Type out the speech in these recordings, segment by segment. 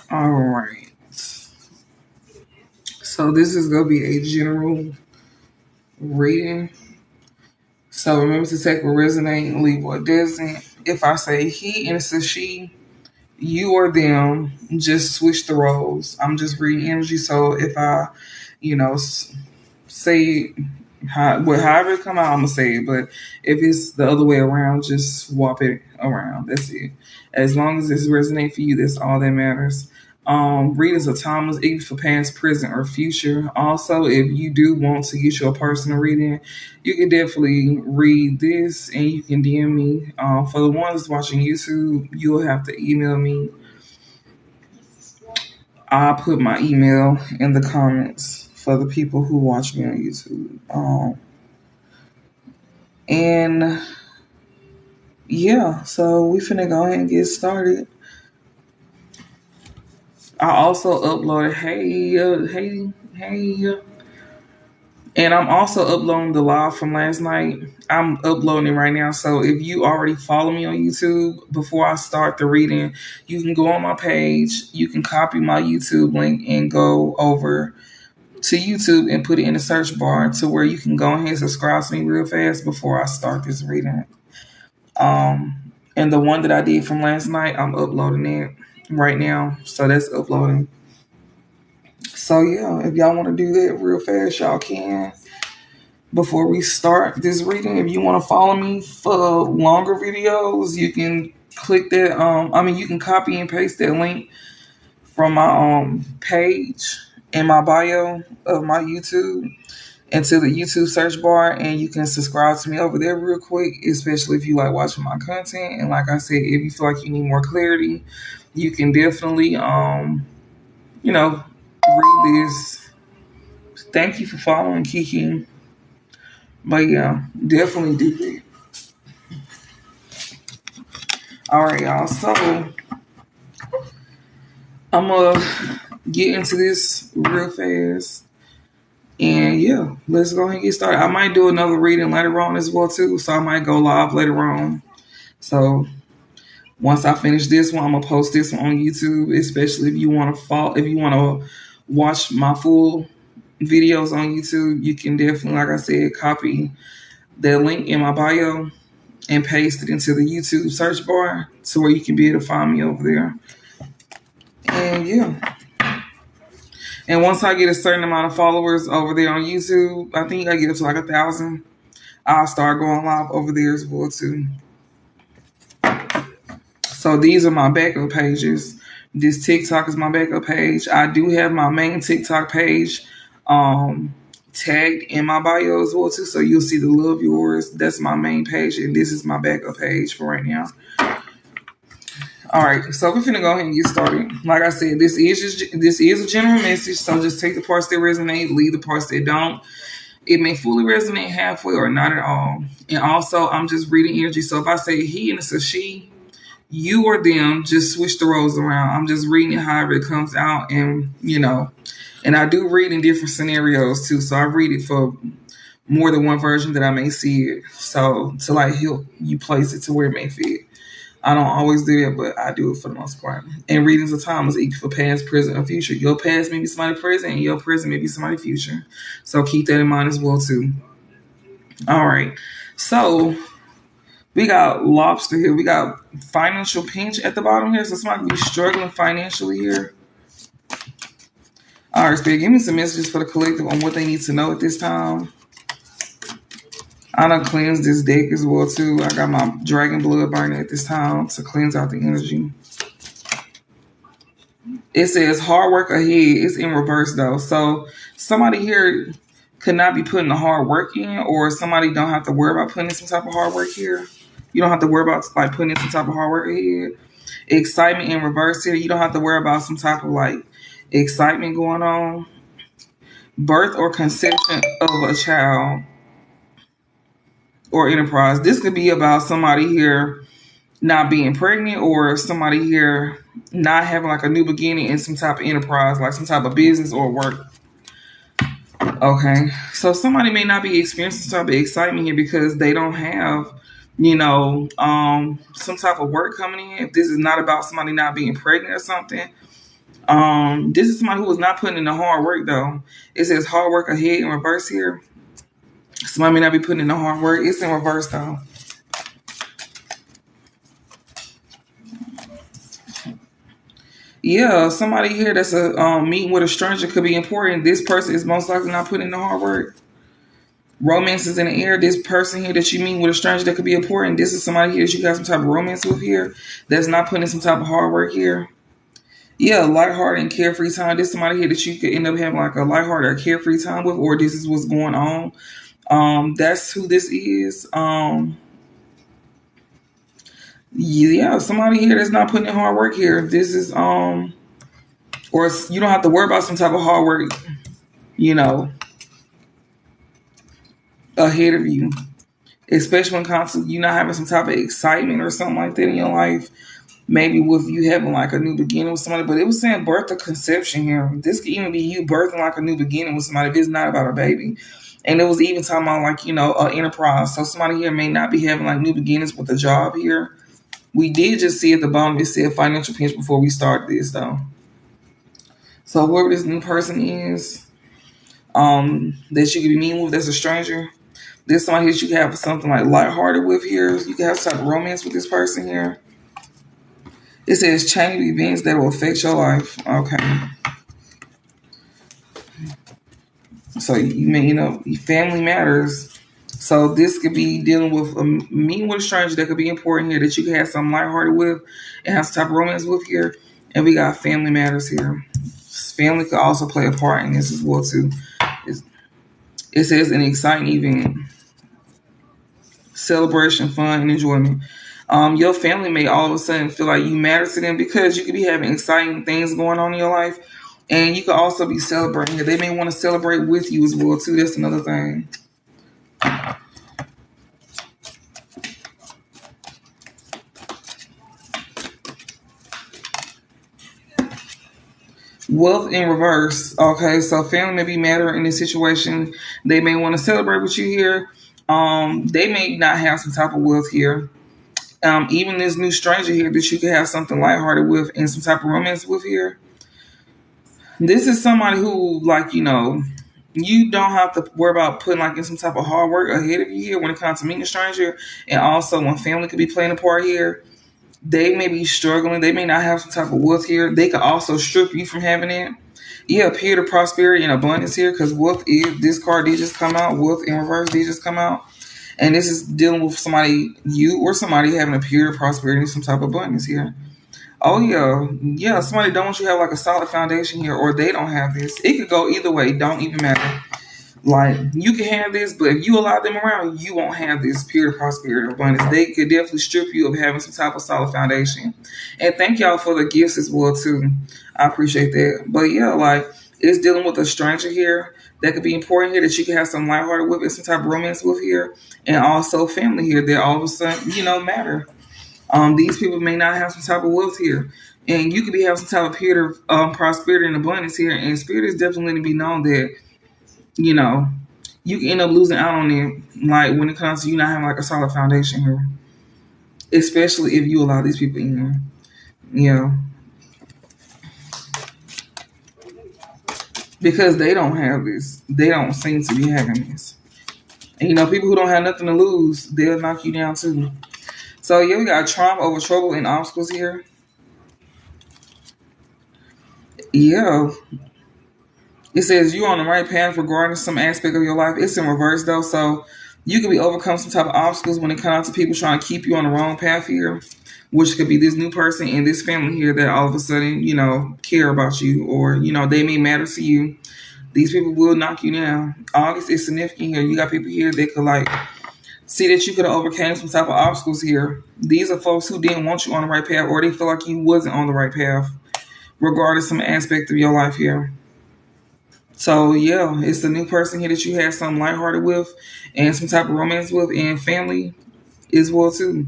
All right. So this is gonna be a general reading. So remember to take what resonates and leave what doesn't. If I say he and it's a she, you or them, just switch the roles. I'm just reading energy. So if I, you know, say however it come out, I'm gonna say it. But if it's the other way around, just swap it around. That's it. As long as it's resonate for you, that's all that matters. Readings are timeless, even for past, present, or future. Also, if you do want to get your personal reading, you can definitely read this and you can DM me. For the ones watching YouTube, you'll have to email me. I'll put my email in the comments for the people who watch me on YouTube. And yeah, so we finna go ahead and get started. I also uploaded and I'm also uploading the live from last night. I'm uploading it right now. So if you already follow me on YouTube, before I start the reading, you can go on my page. You can copy my YouTube link and go over to YouTube and put it in the search bar to where you can go ahead and subscribe to me real fast before I start this reading. And the one that I did from last night, I'm uploading it right now. So that's uploading. So yeah, if y'all want to do that real fast, y'all can. Before we start this reading, if you want to follow me for longer videos, you can click that. You can copy and paste that link from my page in my bio of my YouTube into the YouTube search bar, and you can subscribe to me over there real quick, especially if you like watching my content. And like I said, if you feel like you need more clarity, you can definitely read this. Thank you for following Kiki. But yeah, definitely do it. All right, y'all. So I'm gonna get into this real fast. And yeah, let's go ahead and get started. I might do another reading later on as well too. So I might go live later on. So once I finish this one, I'm gonna post this one on YouTube, especially if you want to watch my full videos on YouTube, you can definitely, like I said, copy that link in my bio and paste it into the YouTube search bar to where you can be able to find me over there. And yeah. And once I get a certain amount of followers over there on YouTube, I think I get up to like 1,000. I'll start going live over there as well too. So these are my backup pages. This TikTok is my backup page. I do have my main TikTok page tagged in my bio as well too. So you'll see the Love Yours. That's my main page, and this is my backup page for right now. All right, so we're gonna go ahead and get started. Like I said, this is a general message, so just take the parts that resonate, leave the parts that don't. It may fully resonate halfway or not at all. And also, I'm just reading energy. So if I say he and it's a she, you or them, just switch the roles around. I'm just reading it however it comes out, and and I do read in different scenarios too. So I read it for more than one version that I may see it. So to like help you place it to where it may fit. I don't always do that, but I do it for the most part. And readings of time is equal for past, present, or future. Your past may be somebody present, and your present may be somebody future. So keep that in mind as well too. All right. So we got lobster here. We got financial pinch at the bottom here. So somebody be struggling financially here. All right, Spirit, give me some messages for the collective on what they need to know at this time. I done cleanse this deck as well too. I got my dragon blood burning at this time to cleanse out the energy. It says hard work ahead. It's in reverse though. So somebody here could not be putting the hard work in, or somebody don't have to worry about putting in some type of hard work here. You don't have to worry about like putting in some type of hard work ahead. Excitement in reverse here. You don't have to worry about some type of like excitement going on. Birth or conception of a child or enterprise. This could be about somebody here not being pregnant, or somebody here not having like a new beginning in some type of enterprise, like some type of business or work. Okay, so somebody may not be experiencing some type of excitement here because they don't have, some type of work coming in. If this is not about somebody not being pregnant or something, this is somebody who is not putting in the hard work though. It says hard work ahead in reverse here. Somebody may not be putting in the hard work. It's in reverse though. Yeah, somebody here that's a meeting with a stranger could be important. This person is most likely not putting in the hard work. Romance is in the air. This person here that you meet with a stranger that could be important. This is somebody here that you got some type of romance with here that's not putting in some type of hard work here. Yeah, lighthearted and carefree time. This is somebody here that you could end up having like a lighthearted or carefree time with, or this is what's going on. That's who this is. Yeah, somebody here that's not putting in hard work here. This is or you don't have to worry about some type of hard work, you know, ahead of you. Especially when it comes to you not having some type of excitement or something like that in your life. Maybe with you having like a new beginning with somebody, but it was saying birth or conception here. This could even be you birthing like a new beginning with somebody if it's not about a baby. And it was even talking about like, an enterprise. So somebody here may not be having like new beginnings with a job here. We did just see at the bottom, it said financial pinch before we started this though. So whoever this new person is, that you could be meeting with that's a stranger, there's somebody that you can have something like lighthearted with here. You can have some romance with this person here. It says chain of events that will affect your life. Okay. So you may, family matters. So this could be dealing with a meeting with a stranger that could be important here that you can have something lighthearted with and have some type of romance with here. And we got family matters here. Family could also play a part in this as well too. It says an exciting event, celebration, fun, and enjoyment. Your family may all of a sudden feel like you matter to them because you could be having exciting things going on in your life. And you could also be celebrating. They may want to celebrate with you as well too. That's another thing. Wealth in reverse. Okay, so family may be matter in this situation. They may want to celebrate with you here. They may not have some type of wealth here. Even this new stranger here that you could have something lighthearted with and some type of romance with here. This is somebody who, like, you don't have to worry about putting like in some type of hard work ahead of you here when it comes to meeting a stranger. And also when family could be playing a part here. They may be struggling. They may not have some type of wealth here. They could also strip you from having it. Yeah, appear to prosperity and abundance here because wealth is, this card did just come out. Wealth in reverse did just come out. And this is dealing with somebody, you or somebody having a period of prosperity and some type of abundance here. Oh, yeah. Yeah, somebody don't want you to have like a solid foundation here, or they don't have this. It could go either way. Don't even matter. Like, you can have this, but if you allow them around, you won't have this period of prosperity or abundance. They could definitely strip you of having some type of solid foundation. And thank y'all for the gifts as well, too. I appreciate that. But, yeah, like, it's dealing with a stranger here that could be important here that you can have some lighthearted with and some type of romance with here. And also family here that all of a sudden, matter. These people may not have some type of wealth here. And you could be having some type of period of prosperity and abundance here. And spirit is definitely going to be known that, you can end up losing out on it. Like when it comes to you not having like a solid foundation here. Especially if you allow these people in here. Yeah. Because they don't have this. They don't seem to be having this. And people who don't have nothing to lose, they'll knock you down too. So yeah, we got triumph over trouble and obstacles here. Yeah. It says you're on the right path regarding some aspect of your life. It's in reverse though, so you could be overcome some type of obstacles when it comes to people trying to keep you on the wrong path here. which could be this new person and this family here that all of a sudden, care about you, or, they may matter to you. These people will knock you down. August is significant here. You got people here that could like see that you could have overcame some type of obstacles here. These are folks who didn't want you on the right path, or they feel like you wasn't on the right path, regardless some aspect of your life here. So yeah, it's the new person here that you had something lighthearted with and some type of romance with, and family as well too.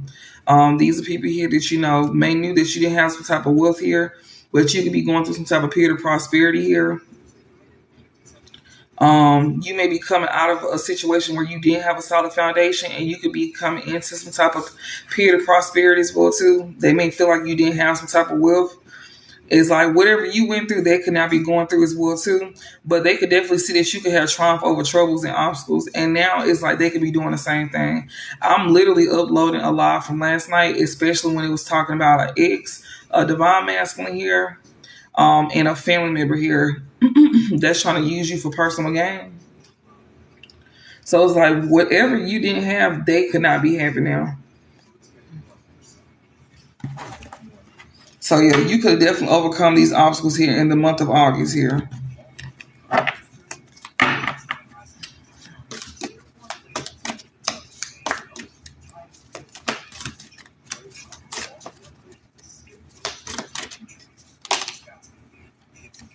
These are people here that may knew that you didn't have some type of wealth here, but you could be going through some type of period of prosperity here. You may be coming out of a situation where you didn't have a solid foundation, and you could be coming into some type of period of prosperity as well too. They may feel like you didn't have some type of wealth. It's like whatever you went through, they could now be going through as well too. But they could definitely see that you could have triumph over troubles and obstacles. And now it's like they could be doing the same thing. I'm literally uploading a live from last night, especially when it was talking about an ex, a divine masculine here, and a family member here that's trying to use you for personal gain. So it's like whatever you didn't have, they could not be having now. So yeah, you could have definitely overcome these obstacles here in the month of August here.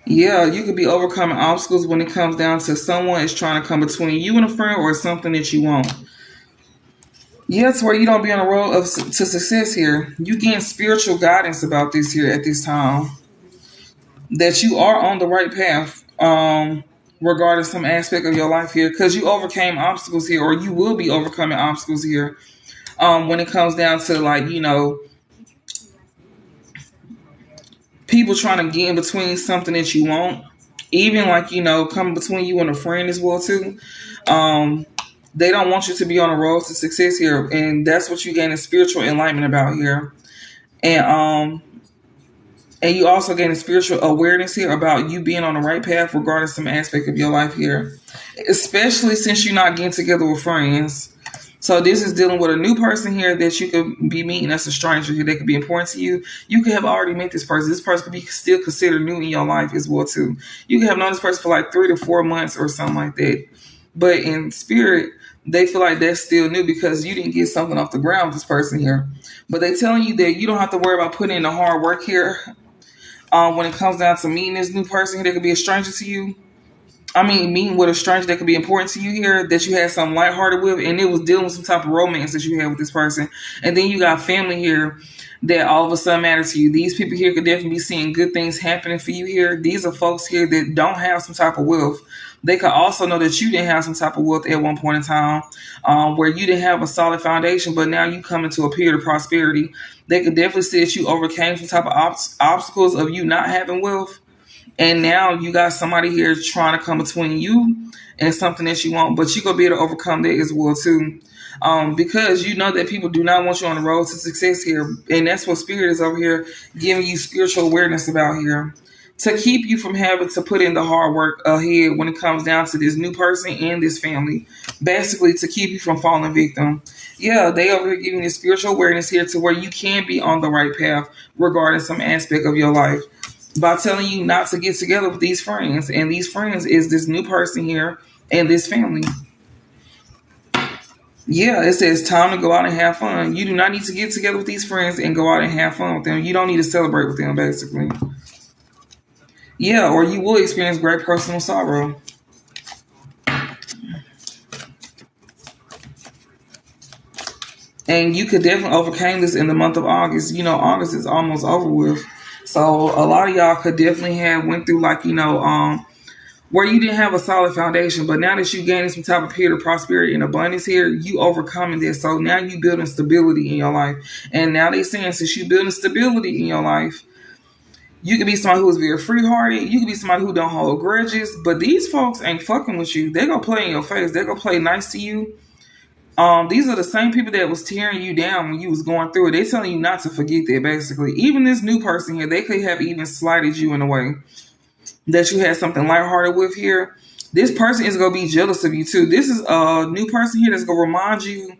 Yeah, you could be overcoming obstacles when it comes down to someone is trying to come between you and a friend or something that you want. Yeah, it's where you don't be on the road to success here. You getting spiritual guidance about this here at this time. That you are on the right path, regarding some aspect of your life here, because you overcame obstacles here, or you will be overcoming obstacles here. When it comes down to like, people trying to get in between something that you want, even like, coming between you and a friend as well too. They don't want you to be on the road to success here, and that's what you gain a spiritual enlightenment about here. And you also gain a spiritual awareness here about you being on the right path regarding some aspect of your life here, especially since you're not getting together with friends. So this is dealing with a new person here that you could be meeting as a stranger here. That could be important to you. You could have already met this person. This person could be still considered new in your life as well too. You could have known this person for like 3 to 4 months or something like that. But in spirit, they feel like that's still new because you didn't get something off the ground with this person here. But they telling you that you don't have to worry about putting in the hard work here. When it comes down to meeting this new person here, that could be a stranger to you. Meeting with a stranger that could be important to you here, that you had something lighthearted with, and it was dealing with some type of romance that you had with this person. And then you got family here that all of a sudden matter to you. These people here could definitely be seeing good things happening for you here. These are folks here that don't have some type of wealth. They could also know that you didn't have some type of wealth at one point in time, where you didn't have a solid foundation, but now you come into a period of prosperity. They could definitely see that you overcame some type of obstacles of you not having wealth. And now you got somebody here trying to come between you and something that you want, but you're going to be able to overcome that as well too. Because you know that people do not want you on the road to success here. And that's what spirit is over here giving you spiritual awareness about here, to keep you from having to put in the hard work ahead when it comes down to this new person and this family. Basically, to keep you from falling victim. Yeah, they over here giving you spiritual awareness here to where you can be on the right path regarding some aspect of your life, by telling you not to get together with these friends. And these friends is this new person here and this family. Yeah, it says time to go out and have fun. You do not need to get together with these friends and go out and have fun with them. You don't need to celebrate with them, basically. Yeah, or you will experience great personal sorrow. And you could definitely overcome this in the month of August. August is almost over with. So a lot of y'all could definitely have went through like, where you didn't have a solid foundation, but now that you gaining some type of period of prosperity and abundance here, you overcoming this. So now you building stability in your life. And now they saying since you building stability in your life, you could be somebody who is very free-hearted. You could be somebody who don't hold grudges. But these folks ain't fucking with you. They're going to play in your face. They're going to play nice to you. These are the same people that was tearing you down when you was going through it. They telling you not to forget that, basically. Even this new person here, they could have even slighted you in a way that you had something lighthearted with here. This person is going to be jealous of you too. This is a new person here that's going to remind you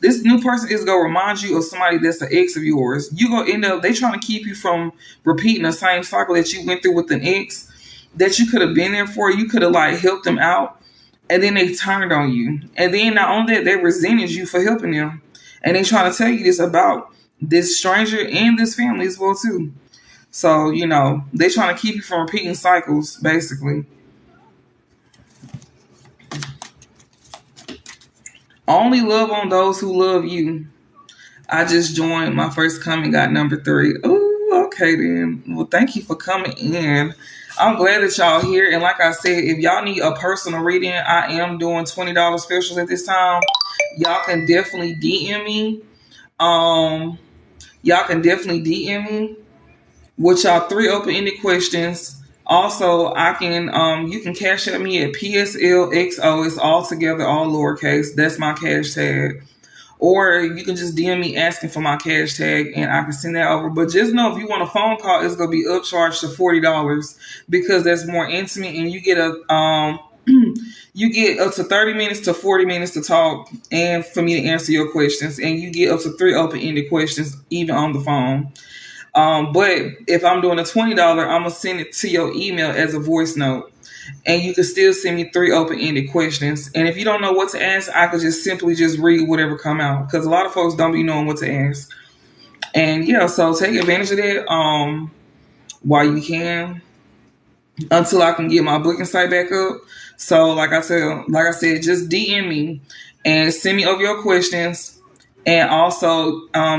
this new person is gonna remind you of somebody that's an ex of yours. You gonna end up, they trying to keep you from repeating the same cycle that you went through with an ex that you could have been there for. You could have like helped them out, and then they turned on you. And then not only that, they resented you for helping them. And they trying to tell you this about this stranger and this family as well too. So, they trying to keep you from repeating cycles, basically. Only love on those who love you. I just joined. My first comment got number 3. Oh, okay then. Well, thank you for coming in. I'm glad that y'all here. And like I said, if y'all need a personal reading, I am doing $20 specials at this time. Y'all can definitely DM me. Y'all can definitely DM me with y'all 3 open-ended questions. Also, I can you can cash at me at PSLXO. It's all together, all lowercase. That's my cash tag. Or you can just DM me asking for my cash tag and I can send that over. But just know if you want a phone call, it's gonna be upcharged to $40 because that's more intimate and you get you get up to 30 minutes to 40 minutes to talk and for me to answer your questions. And you get up to 3 open-ended questions even on the phone. But if I'm doing a $20, I'm gonna send it to your email as a voice note. And you can still send me 3 open-ended questions. And if you don't know what to ask, I could just simply just read whatever come out. Because a lot of folks don't be knowing what to ask. And yeah, so take advantage of that while you can until I can get my booking site back up. So like I said, just DM me and send me over your questions. And also,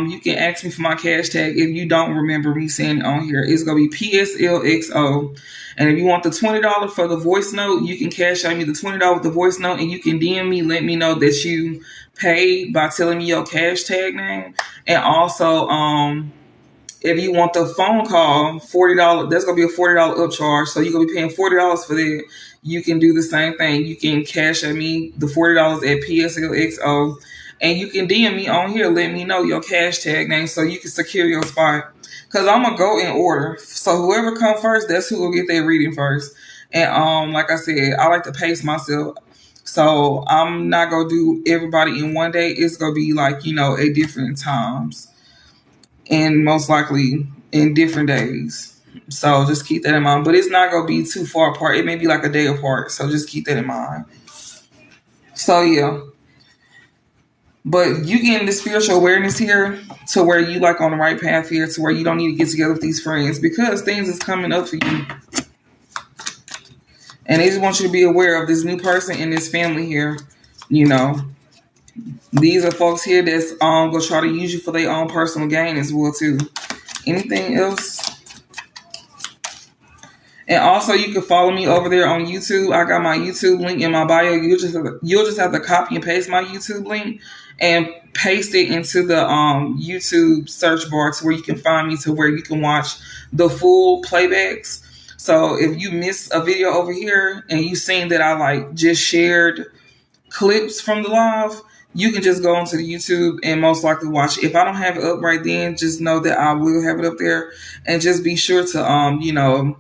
you can ask me for my cash tag if you don't remember me saying it on here. It's going to be PSLXO. And if you want the $20 for the voice note, you can cash out me the $20 with the voice note. And you can DM me, let me know that you paid by telling me your cash tag name. And also, if you want the phone call, $40, that's going to be a $40 upcharge. So you're going to be paying $40 for that. You can do the same thing. You can cash at me the $40 at PSLXO. And you can DM me on here, let me know your cash tag name so you can secure your spot. Because I'm going to go in order. So whoever come first, that's who will get their reading first. And like I said, I like to pace myself. So I'm not going to do everybody in one day. It's going to be like, at different times. And most likely in different days. So just keep that in mind. But it's not going to be too far apart. It may be like a day apart. So just keep that in mind. So yeah. But you getting the spiritual awareness here to where you like on the right path here to where you don't need to get together with these friends because things is coming up for you. And they just want you to be aware of this new person in this family here. These are folks here that's going to try to use you for their own personal gain as well too. Anything else? And also you can follow me over there on YouTube. I got my YouTube link in my bio. You'll just have to copy and paste my YouTube link and paste it into the YouTube search bar to where you can find me to where you can watch the full playbacks. So if you miss a video over here and you seen that I just shared clips from the live, you can just go onto the YouTube and most likely watch it. If I don't have it up right then, just know that I will have it up there. And just be sure to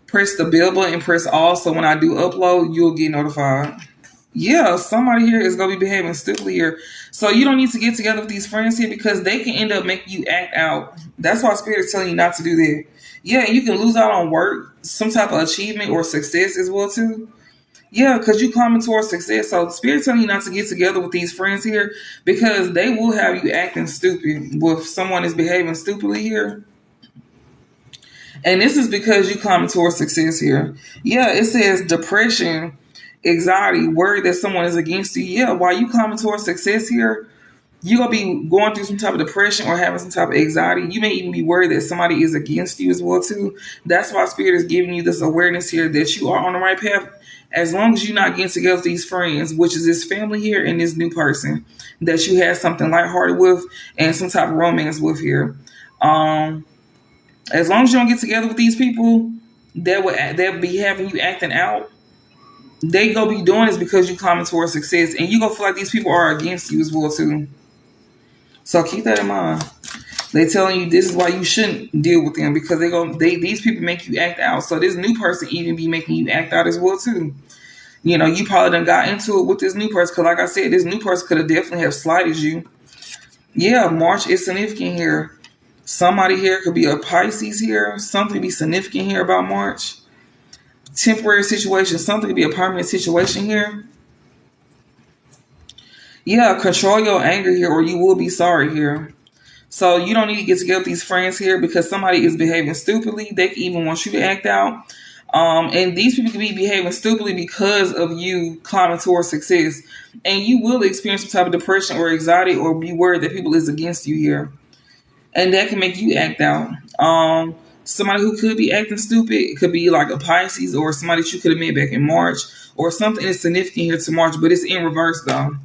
press the bell button and press all so when I do upload, you'll get notified. Yeah, somebody here is going to be behaving stupidly here. So you don't need to get together with these friends here because they can end up making you act out. That's why Spirit is telling you not to do that. Yeah, and you can lose out on work, some type of achievement or success as well too. Yeah, because you climbing towards success. So Spirit telling you not to get together with these friends here because they will have you acting stupid if someone is behaving stupidly here. And this is because you climbing towards success here. Yeah, it says depression, anxiety, worry that someone is against you. Yeah, while you climbing towards success here, you're going to be going through some type of depression or having some type of anxiety. You may even be worried that somebody is against you as well too. That's why Spirit is giving you this awareness here that you are on the right path. As long as you're not getting together with these friends, which is this family here and this new person that you had something lighthearted with and some type of romance with here. As long as you don't get together with these people that be having you acting out, they gonna be doing this because you climbing towards success, and you gonna feel like these people are against you as well too. So keep that in mind. They telling you this is why you shouldn't deal with them because these people make you act out. So this new person even be making you act out as well too. You probably done got into it with this new person. Because like I said, this new person could have definitely have slighted you. Yeah, March is significant here. Somebody here could be a Pisces here. Something be significant here about March. Temporary situation. Something could be a permanent situation here. Yeah, control your anger here or you will be sorry here. So you don't need to get together with these friends here because somebody is behaving stupidly. They can even want you to act out. And these people can be behaving stupidly because of you climbing towards success. And you will experience some type of depression or anxiety or be worried that people is against you here. And that can make you act out. Somebody who could be acting stupid could be like a Pisces or somebody that you could have met back in March or something that's significant here to March, but it's in reverse though.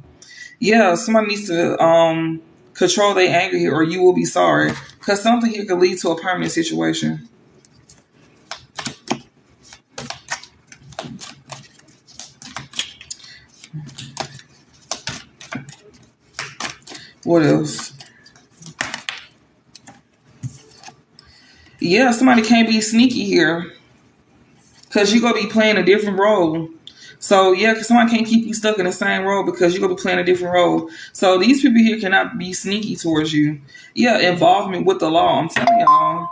Yeah, somebody needs to control their anger here or you will be sorry because something here could lead to a permanent situation. What else? Yeah, somebody can't be sneaky here because you're going to be playing a different role. So, yeah, because somebody can't keep you stuck in the same role because you're going to be playing a different role. So, these people here cannot be sneaky towards you. Yeah, involvement with the law. I'm telling y'all.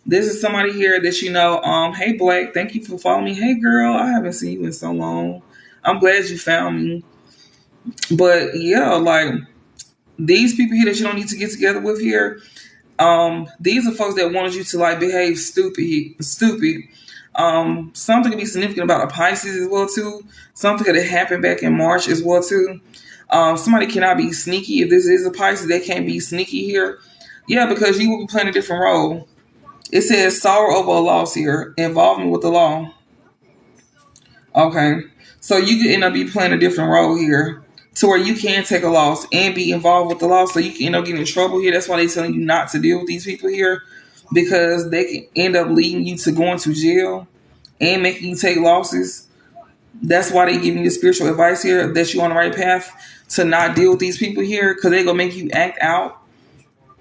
This is somebody here that hey, Black, thank you for following me. Hey, girl, I haven't seen you in so long. I'm glad you found me. But, yeah, like, these people here that you don't need to get together with here, these are folks that wanted you to, like, behave stupid. Something could be significant about a Pisces as well too. Something could have happened back in March as well too. Somebody cannot be sneaky. If this is a Pisces, they can't be sneaky here. Yeah, because you will be playing a different role. It says sorrow over a loss here, involvement with the law. Okay, so you could end up be playing a different role here, to where you can take a loss and be involved with the law, so you can end up getting in trouble here. That's why they're telling you not to deal with these people here, because they can end up leading you to going to jail and making you take losses. That's why they giving you the spiritual advice here that you're on the right path to not deal with these people here, because they're going to make you act out.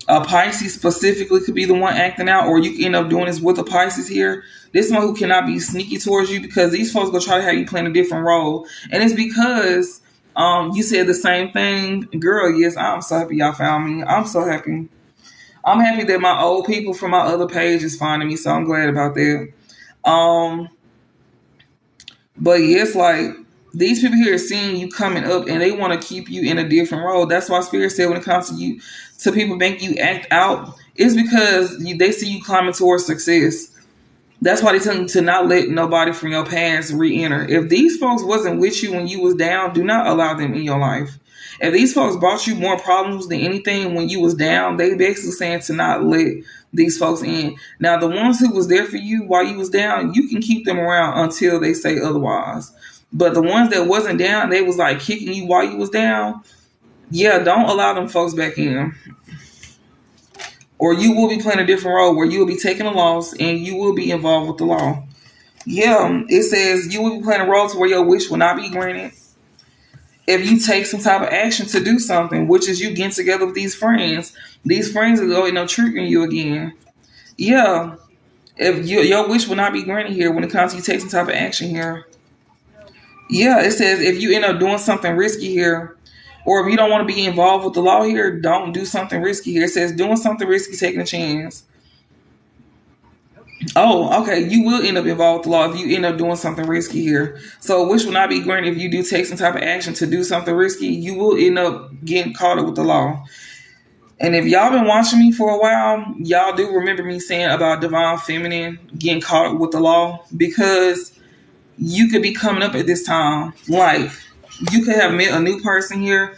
A Pisces specifically could be the one acting out, or you can end up doing this with a Pisces here. This is one who cannot be sneaky towards you because these folks going to try to have you playing a different role. And it's because you said the same thing. Girl, yes, I'm so happy y'all found me. I'm so happy. I'm happy that my old people from my other page is finding me, so I'm glad about that. But yes, like these people here are seeing you coming up and they want to keep you in a different role. That's why Spirit said when it comes to you, to people making you act out, it's because they see you climbing towards success. That's why they tell you to not let nobody from your past re-enter. If these folks wasn't with you when you was down, do not allow them in your life. If these folks brought you more problems than anything when you was down, they basically saying to not let these folks in. Now, the ones who was there for you while you was down, you can keep them around until they say otherwise. But the ones that wasn't down, they was like kicking you while you was down. Yeah, don't allow them folks back in. Or you will be playing a different role where you will be taking a loss and you will be involved with the law. Yeah, it says you will be playing a role to where your wish will not be granted. If you take some type of action to do something, which is you getting together with these friends are going to triggering you again. Yeah, if your wish will not be granted here when it comes to you take some type of action here. Yeah, it says if you end up doing something risky here, or if you don't want to be involved with the law here, don't do something risky here. It says doing something risky, taking a chance. Oh, okay. You will end up involved with the law if you end up doing something risky here. So, which will not be granted if you do take some type of action to do something risky. You will end up getting caught up with the law. And if y'all been watching me for a while, y'all do remember me saying about divine feminine getting caught up with the law, because you could be coming up at this time. Like, you could have met a new person here,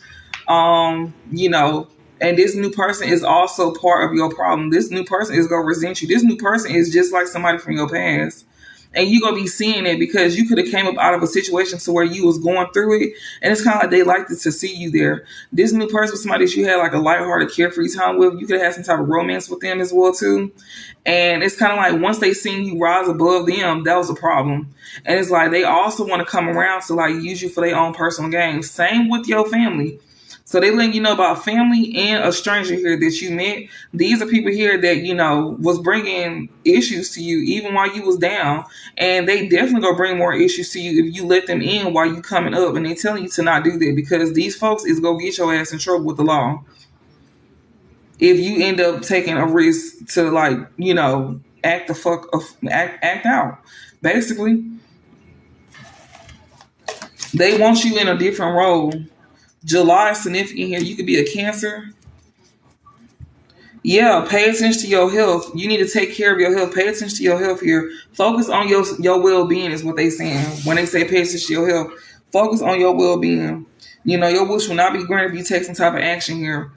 and this new person is also part of your problem. This new person is going to resent you. This new person is just like somebody from your past. And you're going to be seeing it because you could have came up out of a situation to where you was going through it. And it's kind of like they liked to see you there. This new person was somebody that you had like a lighthearted, carefree time with. You could have had some type of romance with them as well too. And it's kind of like once they seen you rise above them, that was a problem. And it's like they also want to come around to like use you for their own personal gain. Same with your family. So they letting you know about family and a stranger here that you met. These are people here that, was bringing issues to you even while you was down. And they definitely gonna bring more issues to you if you let them in while you coming up. And they telling you to not do that because these folks is gonna get your ass in trouble with the law if you end up taking a risk to, like, act the fuck act out. Basically, they want you in a different role. July is significant here. You could be a Cancer. Yeah, pay attention to your health. You need to take care of your health. Pay attention to your health here. Focus on your well being is what they saying when they say pay attention to your health. Focus on your well being. Your wish will not be granted if you take some type of action here.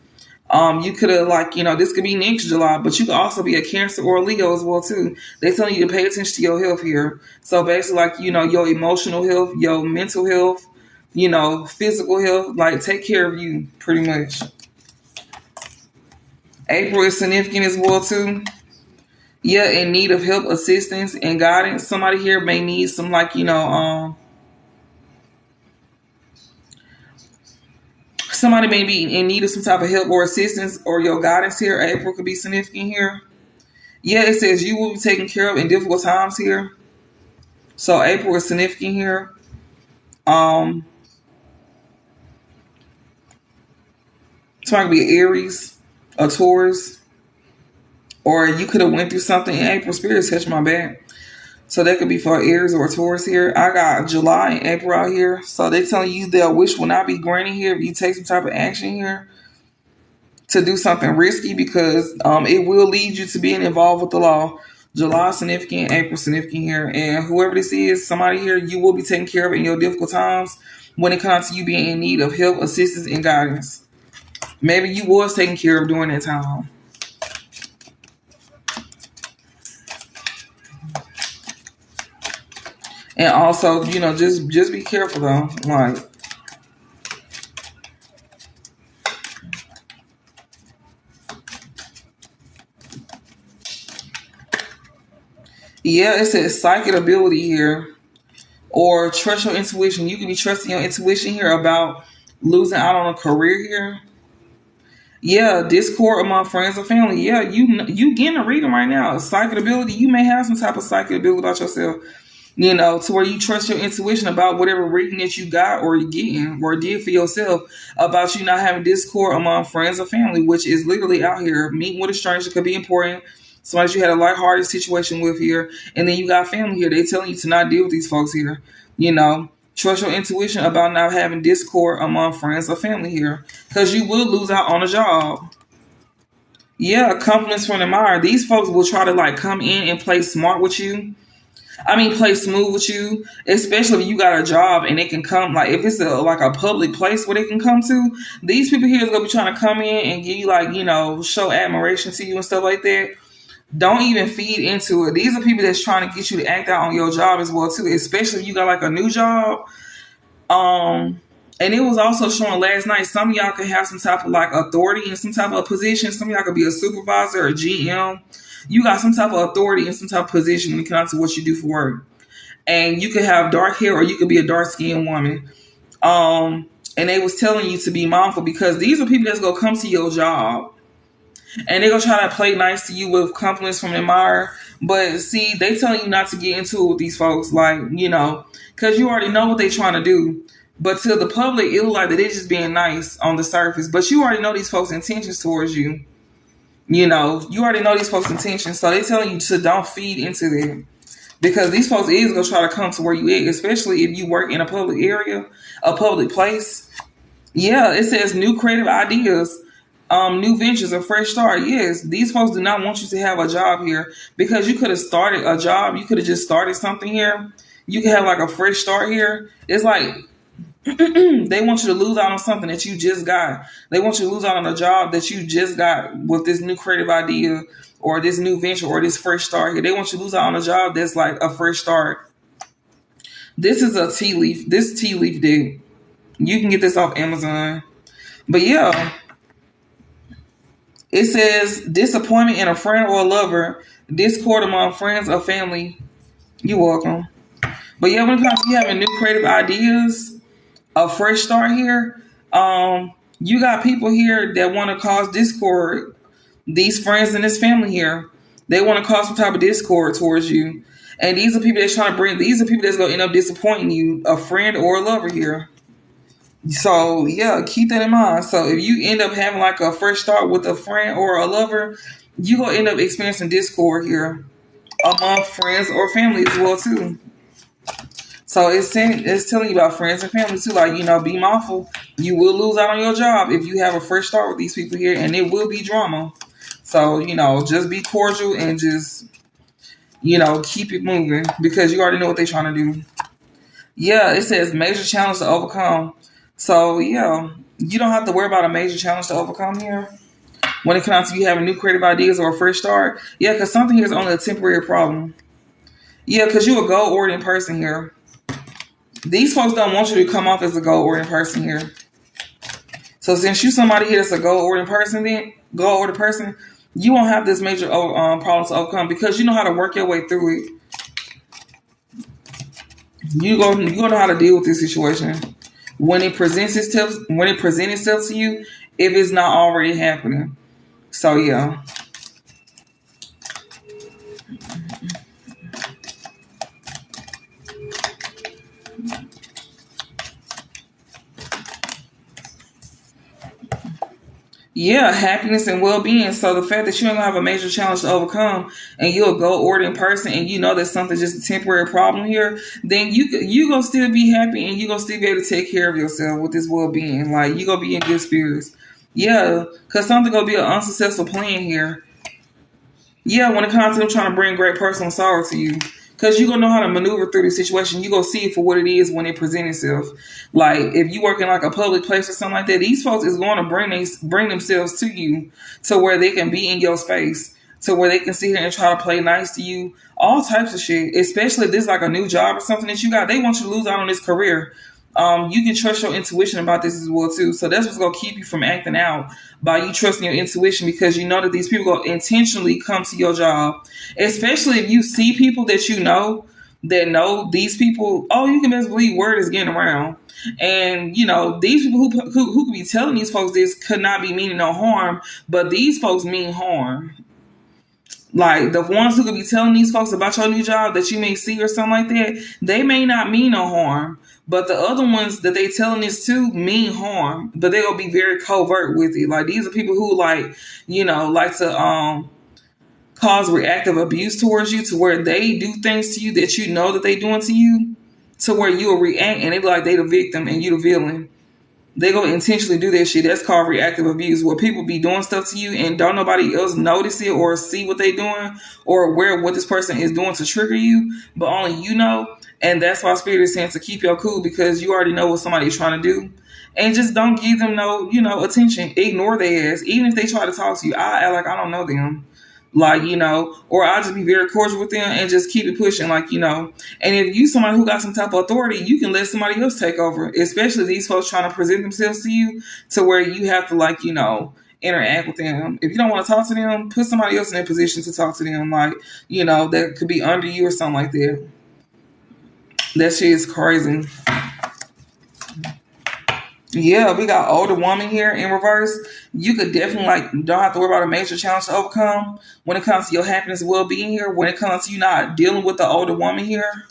You could have, this could be next July, but you could also be a Cancer or a Leo as well too. They telling you to pay attention to your health here. So basically, your emotional health, your mental health, physical health, like take care of you pretty much. April is significant as well too. Yeah, in need of help, assistance, and guidance. Somebody here may need some, somebody may be in need of some type of help or assistance or your guidance here. April could be significant here. Yeah, it says you will be taken care of in difficult times here. So April is significant here. Somebody could be Aries, a Taurus, or you could have went through something in April. Spirits touch my back. So that could be for Aries or Taurus here. I got July and April out here. So they telling you their wish will not be granted here if you take some type of action here to do something risky because it will lead you to being involved with the law. July significant, April significant here. And whoever this is, somebody here, you will be taken care of in your difficult times when it comes to you being in need of help, assistance, and guidance. Maybe you was taken care of during that time. And also, just be careful though. Like, yeah, it says psychic ability here or trust your intuition. You can be trusting your intuition here about losing out on a career here. Yeah, discord among friends or family. Yeah, you getting a reading right now. Psychic ability. You may have some type of psychic ability about yourself. To where you trust your intuition about whatever reading that you got or you're getting or did for yourself about you not having discord among friends or family, which is literally out here. Meeting with a stranger could be important. Somebody you had a lighthearted situation with here. And then you got family here. They telling you to not deal with these folks here. Trust your intuition about not having discord among friends or family here. Because you will lose out on a job. Yeah, compliments from the admirer. These folks will try to come in and play smart with you. Play smooth with you, especially if you got a job and they can come, if it's a public place where they can come to. These people here is going to be trying to come in and give you, show admiration to you and stuff like that. Don't even feed into it. These are people that's trying to get you to act out on your job as well, too, especially if you got a new job. And it was also showing last night, some of y'all could have some type of authority in some type of position. Some of y'all could be a supervisor or GM. You got some type of authority in some type of position when it comes to what you do for work. And you could have dark hair or you could be a dark skinned woman. And they was telling you to be mindful because these are people that's going to come to your job. And they're going to try to play nice to you with compliments from the admirer. But see, they telling you not to get into it with these folks. Because you already know what they're trying to do. But to the public, it looks like that they're just being nice on the surface. But you already know these folks' intentions towards you. You already know these folks' intentions, so they telling you to don't feed into them because these folks is gonna try to come to where you at, especially if you work in a public area, a public place. Yeah, it says new creative ideas, new ventures, a fresh start. Yes, these folks do not want you to have a job here because you could have started a job, you could have just started something here. You could have a fresh start here. It's they want you to lose out on something that you just got. They want you to lose out on a job that you just got with this new creative idea or this new venture or this fresh start here. They want you to lose out on a job that's a fresh start. This is a tea leaf. This tea leaf deck. You can get this off Amazon. But yeah, it says disappointment in a friend or a lover, discord among friends or family. You're welcome. But yeah, when it comes to you having new creative ideas, a fresh start here. You got people here that want to cause discord. These friends and this family here, they want to cause some type of discord towards you. And these are people that's trying to bring, these are people that's going to end up disappointing you, a friend or a lover here. So, yeah, keep that in mind. So, if you end up having like a fresh start with a friend or a lover, you're going to end up experiencing discord here among friends or family as well, too. So it's telling you about friends and family too. Like, be mindful. You will lose out on your job if you have a fresh start with these people here, and it will be drama. So, just be cordial and just, keep it moving because you already know what they're trying to do. Yeah, it says major challenge to overcome. So, yeah, you don't have to worry about a major challenge to overcome here when it comes to you having new creative ideas or a fresh start. Yeah, because something here is only a temporary problem. Yeah, because you're a goal-oriented person here. These folks don't want you to come off as a goal-oriented person here. So since you somebody here that's a goal-oriented person, you won't have this major problem to overcome because you know how to work your way through it. You gonna know how to deal with this situation when it presents itself to you, if it's not already happening. So yeah. Yeah, happiness and well-being. So the fact that you don't have a major challenge to overcome, and you're a goal-oriented person, and you know that something's just a temporary problem here, then you gonna still be happy, and you gonna still be able to take care of yourself with this well-being. Like, you gonna be in good spirits. Yeah, because something gonna be an unsuccessful plan here. Yeah, when it comes to them trying to bring great personal sorrow to you. Because you're going to know how to maneuver through the situation. You're going to see it for what it is when it presents itself. Like, if you work in like a public place or something like that, these folks is going to bring themselves to you to where they can be in your space, to where they can sit here and try to play nice to you. All types of shit. Especially if this is like a new job or something that you got. They want you to lose out on this career. You can trust your intuition about this as well too. So that's what's gonna keep you from acting out by you trusting your intuition, because you know that these people gonna intentionally come to your job. Especially if you see people that you know that know these people. Oh, you can best believe word is getting around. And these people who could be telling these folks this could not be meaning no harm, but these folks mean harm. Like, the ones who could be telling these folks about your new job that you may see or something like that, they may not mean no harm. But the other ones that they telling this to mean harm. But they'll be very covert with it. Like, these are people who like to cause reactive abuse towards you, to where they do things to you that you know that they doing to you, to where you'll react and they be like they the victim and you the villain. They go intentionally do that shit. That's called reactive abuse, where people be doing stuff to you and don't nobody else notice it or see what they doing or aware of what this person is doing to trigger you, but only you know. And that's why Spirit is saying to keep your cool, because you already know what somebody's trying to do. And just don't give them no, attention. Ignore their ass. Even if they try to talk to you, I act like I don't know them. Like, or I'll just be very cordial with them and just keep it pushing, like, And if you somebody who got some type of authority, you can let somebody else take over, especially these folks trying to present themselves to you to where you have to, like, interact with them. If you don't want to talk to them, put somebody else in their position to talk to them, like, that could be under you or something like that. That shit is crazy. Yeah, we got older woman here in reverse. You could definitely don't have to worry about a major challenge to overcome when it comes to your happiness and well-being here. When it comes to you not dealing with the older woman here.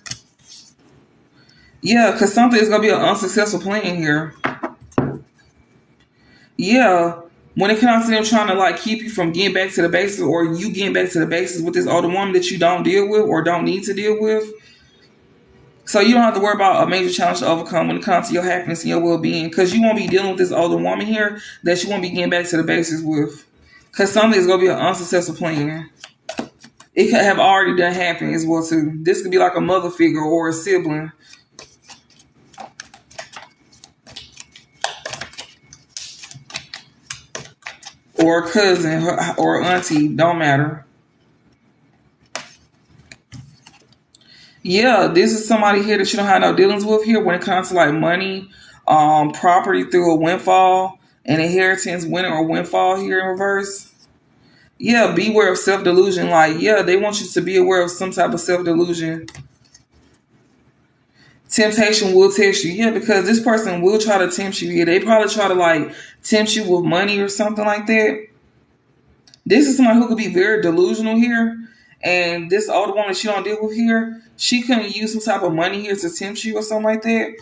Yeah, because something is going to be an unsuccessful plan here. Yeah, when it comes to them trying to keep you from getting back to the basics, or you getting back to the basics with this older woman that you don't deal with or don't need to deal with. So you don't have to worry about a major challenge to overcome when it comes to your happiness and your well-being, because you won't be dealing with this older woman here that you won't be getting back to the basics with, because something is going to be an unsuccessful plan. It could have already done happen as well too. This could be like a mother figure or a sibling. Or a cousin or auntie, don't matter. Yeah, this is somebody here that you don't have no dealings with here when it comes to money, property through a windfall, an inheritance, winning or windfall here in reverse. Yeah, beware of self-delusion. They want you to be aware of some type of self-delusion Temptation will test you. Yeah, because this person will try to tempt you. Yeah, they probably try to like tempt you with money or something like that. This is somebody who could be very delusional here. And this older woman she don't deal with here, she couldn't use some type of money here to tempt you or something like that.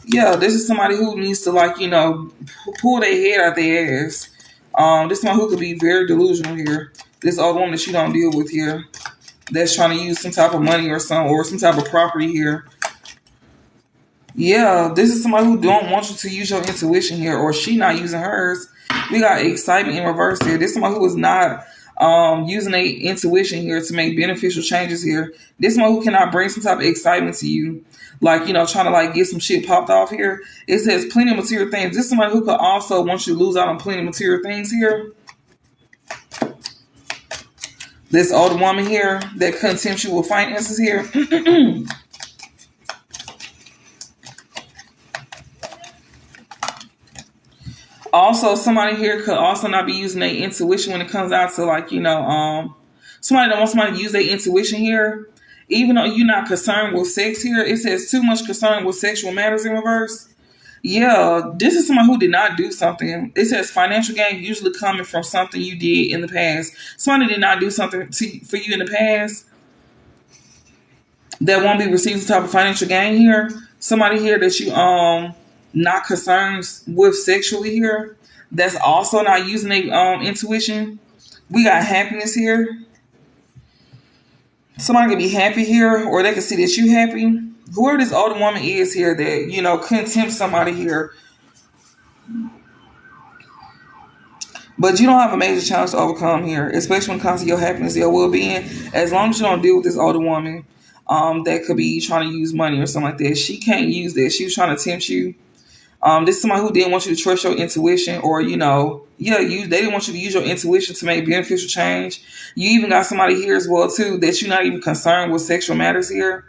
Yeah, this is somebody who needs to like, pull their head out their ass. This is somebody who could be very delusional here. This older woman that you don't deal with here, that's trying to use some type of money or some type of property here. Yeah, this is somebody who don't want you to use your intuition here, or she not using hers. We got excitement in reverse here. This is somebody who is not using their intuition here to make beneficial changes here. This is somebody who cannot bring some type of excitement to you, like trying to like get some shit popped off here. It says plenty of material things. This is somebody who could also want you to lose out on plenty of material things here. This older woman here that couldn't tempt you with finances here. Also, somebody here could also not be using their intuition when it comes out to like, somebody don't want somebody to use their intuition here. Even though you're not concerned with sex here, it says too much concern with sexual matters in reverse. Yeah, this is someone who did not do something. It says financial gain usually coming from something you did in the past. Somebody did not do something for you in the past that won't be receiving some type of financial gain here. Somebody here that you not concerned with sexually here, that's also not using their intuition. We got happiness here. Somebody can be happy here, or they can see that you happy. Whoever this older woman is here that, couldn't tempt somebody here. But you don't have a major challenge to overcome here, especially when it comes to your happiness, your well-being. As long as you don't deal with this older woman that could be trying to use money or something like that. She can't use that. She was trying to tempt you. This is somebody who didn't want you to trust your intuition, or they didn't want you to use your intuition to make beneficial change. You even got somebody here as well too that you're not even concerned with sexual matters here.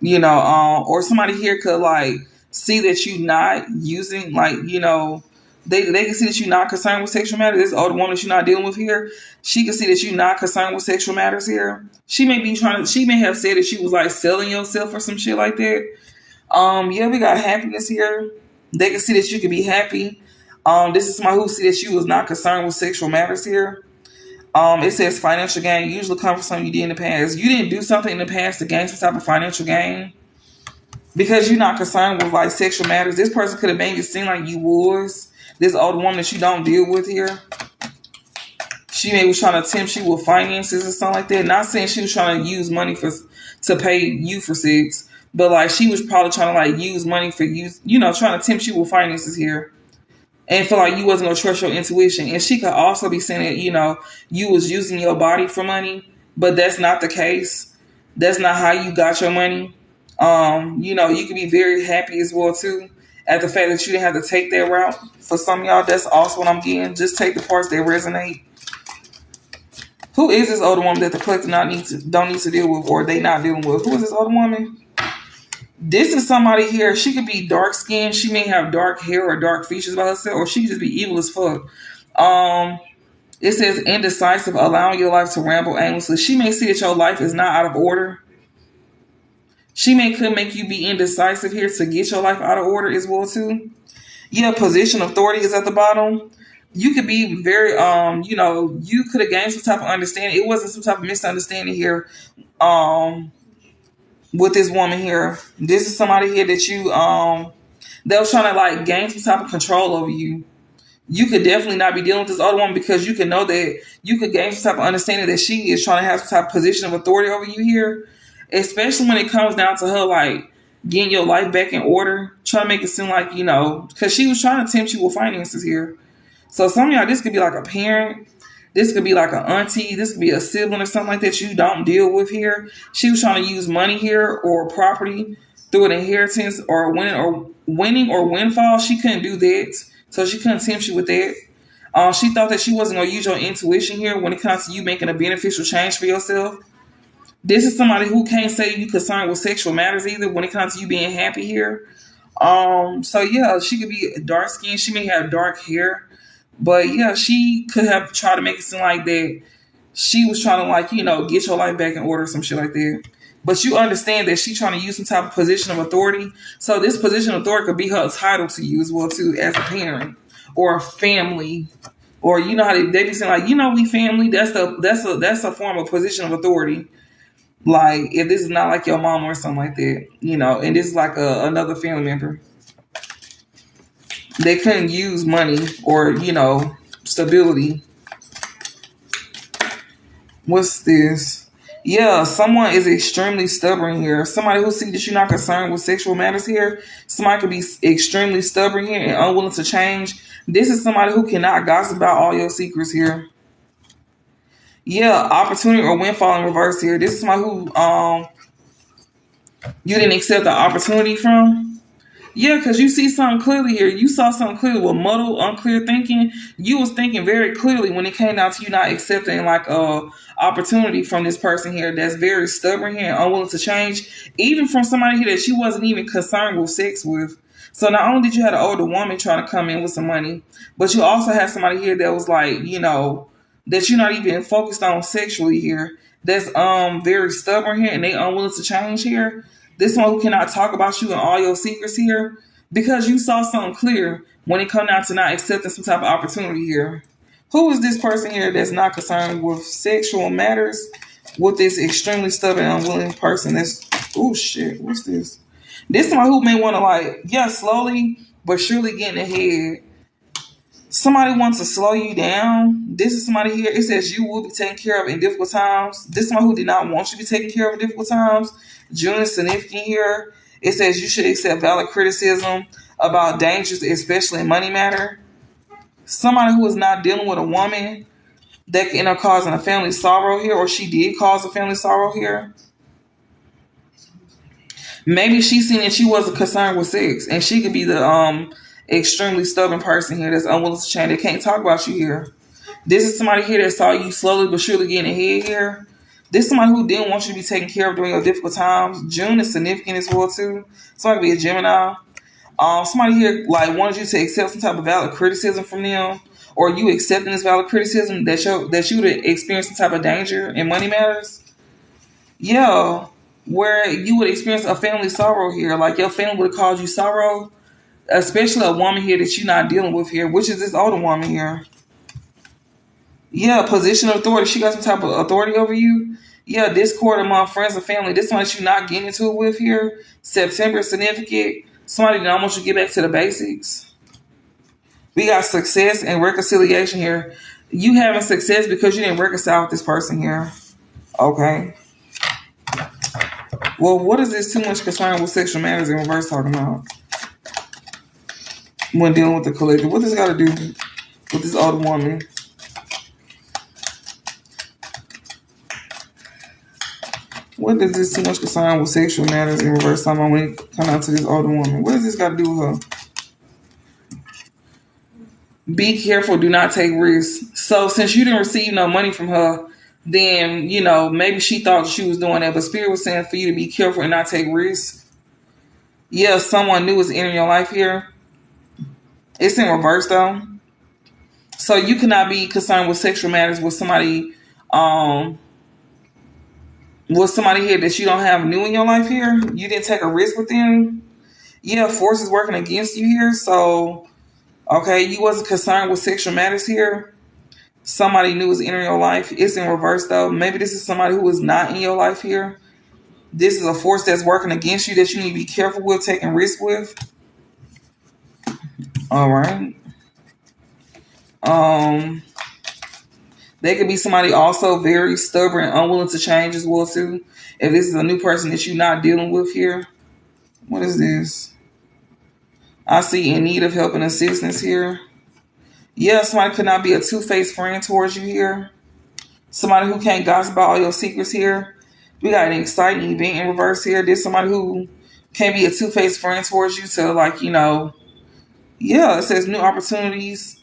Or somebody here could like see that you not using they can see that you're not concerned with sexual matters. This older woman that you're not dealing with here, she can see that you're not concerned with sexual matters here. She may have said that she was like selling yourself or some shit like that. We got happiness here. They can see that you can be happy. This is somebody who see that you was not concerned with sexual matters here. It says financial gain usually comes from something you did in the past. You didn't do something in the past to gain some type of financial gain because you're not concerned with like sexual matters. This person could have made it seem like you was. This older woman that you don't deal with here, she maybe was trying to tempt you with finances or something like that. Not saying she was trying to use money to pay you for sex. But like she was probably trying to like use money for you, trying to tempt you with finances here, and feel like you wasn't gonna trust your intuition. And she could also be saying that you was using your body for money, but that's not the case. That's not how you got your money. You could be very happy as well too at the fact that you didn't have to take that route. For some of y'all, that's also what I'm getting. Just take the parts that resonate. Who is this older woman that the collector don't need to deal with, or they not dealing with? Who is this older woman? This is somebody here. She could be dark skinned. She may have dark hair or dark features about herself, or she could just be evil as fuck. It says indecisive, allowing your life to ramble aimlessly. She may see that your life is not out of order. She could make you be indecisive here to get your life out of order as well too. Yeah, position of authority is at the bottom. You could be very, you could have gained some type of understanding. It wasn't some type of misunderstanding here. With this woman here, this is somebody here that they was trying to like gain some type of control over you. You could definitely not be dealing with this other woman because you can know that you could gain some type of understanding that she is trying to have some type of position of authority over you here, especially when it comes down to her like getting your life back in order, trying to make it seem like because she was trying to tempt you with finances here. So some of y'all, this could be like a parent. This could be like an auntie. This could be a sibling or something like that you don't deal with here. She was trying to use money here or property through an inheritance or winning or windfall. She couldn't do that. So she couldn't tempt you with that. She thought that she wasn't going to use your intuition here when it comes to you making a beneficial change for yourself. This is somebody who can't say you concerned with sexual matters either when it comes to you being happy here. So yeah, she could be dark skinned. She may have dark hair. But yeah, she could have tried to make it seem like that she was trying to get your life back in order or some shit like that. But you understand that she's trying to use some type of position of authority. So this position of authority could be her title to you as well too, as a parent or a family. Or you know how they be saying like, we family. That's a form of position of authority. Like if this is not like your mom or something like that, and this is like another family member. They couldn't use money or stability. What's this? Yeah, someone is extremely stubborn here. Somebody who sees that you're not concerned with sexual matters here. Somebody could be extremely stubborn here and unwilling to change. This is somebody who cannot gossip about all your secrets here. Yeah, opportunity or windfall in reverse here. This is somebody who you didn't accept the opportunity from. Yeah, because you see something clearly here. You saw something clearly with muddled, unclear thinking. You was thinking very clearly when it came down to you not accepting like a opportunity from this person here that's very stubborn here and unwilling to change, even from somebody here that you wasn't even concerned with sex with. So not only did you have an older woman trying to come in with some money, but you also had somebody here that was like, that you're not even focused on sexually here. That's very stubborn here and they unwilling to change here. This one who cannot talk about you and all your secrets here because you saw something clear when it come down to not accepting some type of opportunity here. Who is this person here that's not concerned with sexual matters with this extremely stubborn and unwilling person? That's, oh shit, what's this? This is somebody who may want to slowly but surely getting ahead. Somebody wants to slow you down. This is somebody here. It says you will be taken care of in difficult times. This is somebody who did not want you to be taken care of in difficult times. June is significant here. It says you should accept valid criticism about dangers, especially in money matter. Somebody who is not dealing with a woman that can end up causing a family sorrow here, or she did cause a family sorrow here. Maybe she's seen that she wasn't concerned with sex, and she could be the extremely stubborn person here that's unwilling to change. They can't talk about you here. This is somebody here that saw you slowly but surely getting ahead here. This is somebody who didn't want you to be taken care of during your difficult times. June is significant as well too. Somebody could be a Gemini. Somebody here wanted you to accept some type of valid criticism from them, or you accepting this valid criticism that you would experience some type of danger in money matters. Yeah, where you would experience a family sorrow here, like your family would have caused you sorrow, especially a woman here that you're not dealing with here, which is this older woman here. Yeah, position of authority. She got some type of authority over you. Yeah, discord among friends and family. This one that you're not getting into it with here. September is significant. Somebody that don't want you to get back to the basics. We got success and reconciliation here. You having success because you didn't reconcile with this person here. Okay. Well, what is this too much concern with sexual matters in reverse talking about? When dealing with the collective. What does this got to do with this older woman? What does this too much concern with sexual matters in reverse talking about when it comes out to this older woman? What does this got to do with her? Be careful. Do not take risks. So since you didn't receive no money from her, then, maybe she thought she was doing that. But Spirit was saying for you to be careful and not take risks. Yeah, someone new is entering your life here. It's in reverse though. So you cannot be concerned with sexual matters with somebody here that you don't have new in your life here. You didn't take a risk with them. Yeah, force is working against you here. So, okay, you wasn't concerned with sexual matters here. Somebody new is entering your life. It's in reverse though. Maybe this is somebody who is not in your life here. This is a force that's working against you that you need to be careful with, taking risks with. All right. They could be somebody also very stubborn, unwilling to change as well too. If this is a new person that you're not dealing with here. What is this? I see in need of help and assistance here. Yeah, somebody could not be a two-faced friend towards you here. Somebody who can't gossip about all your secrets here. We got an exciting event in reverse here. There's somebody who can't be a two-faced friend towards you to yeah, it says new opportunities,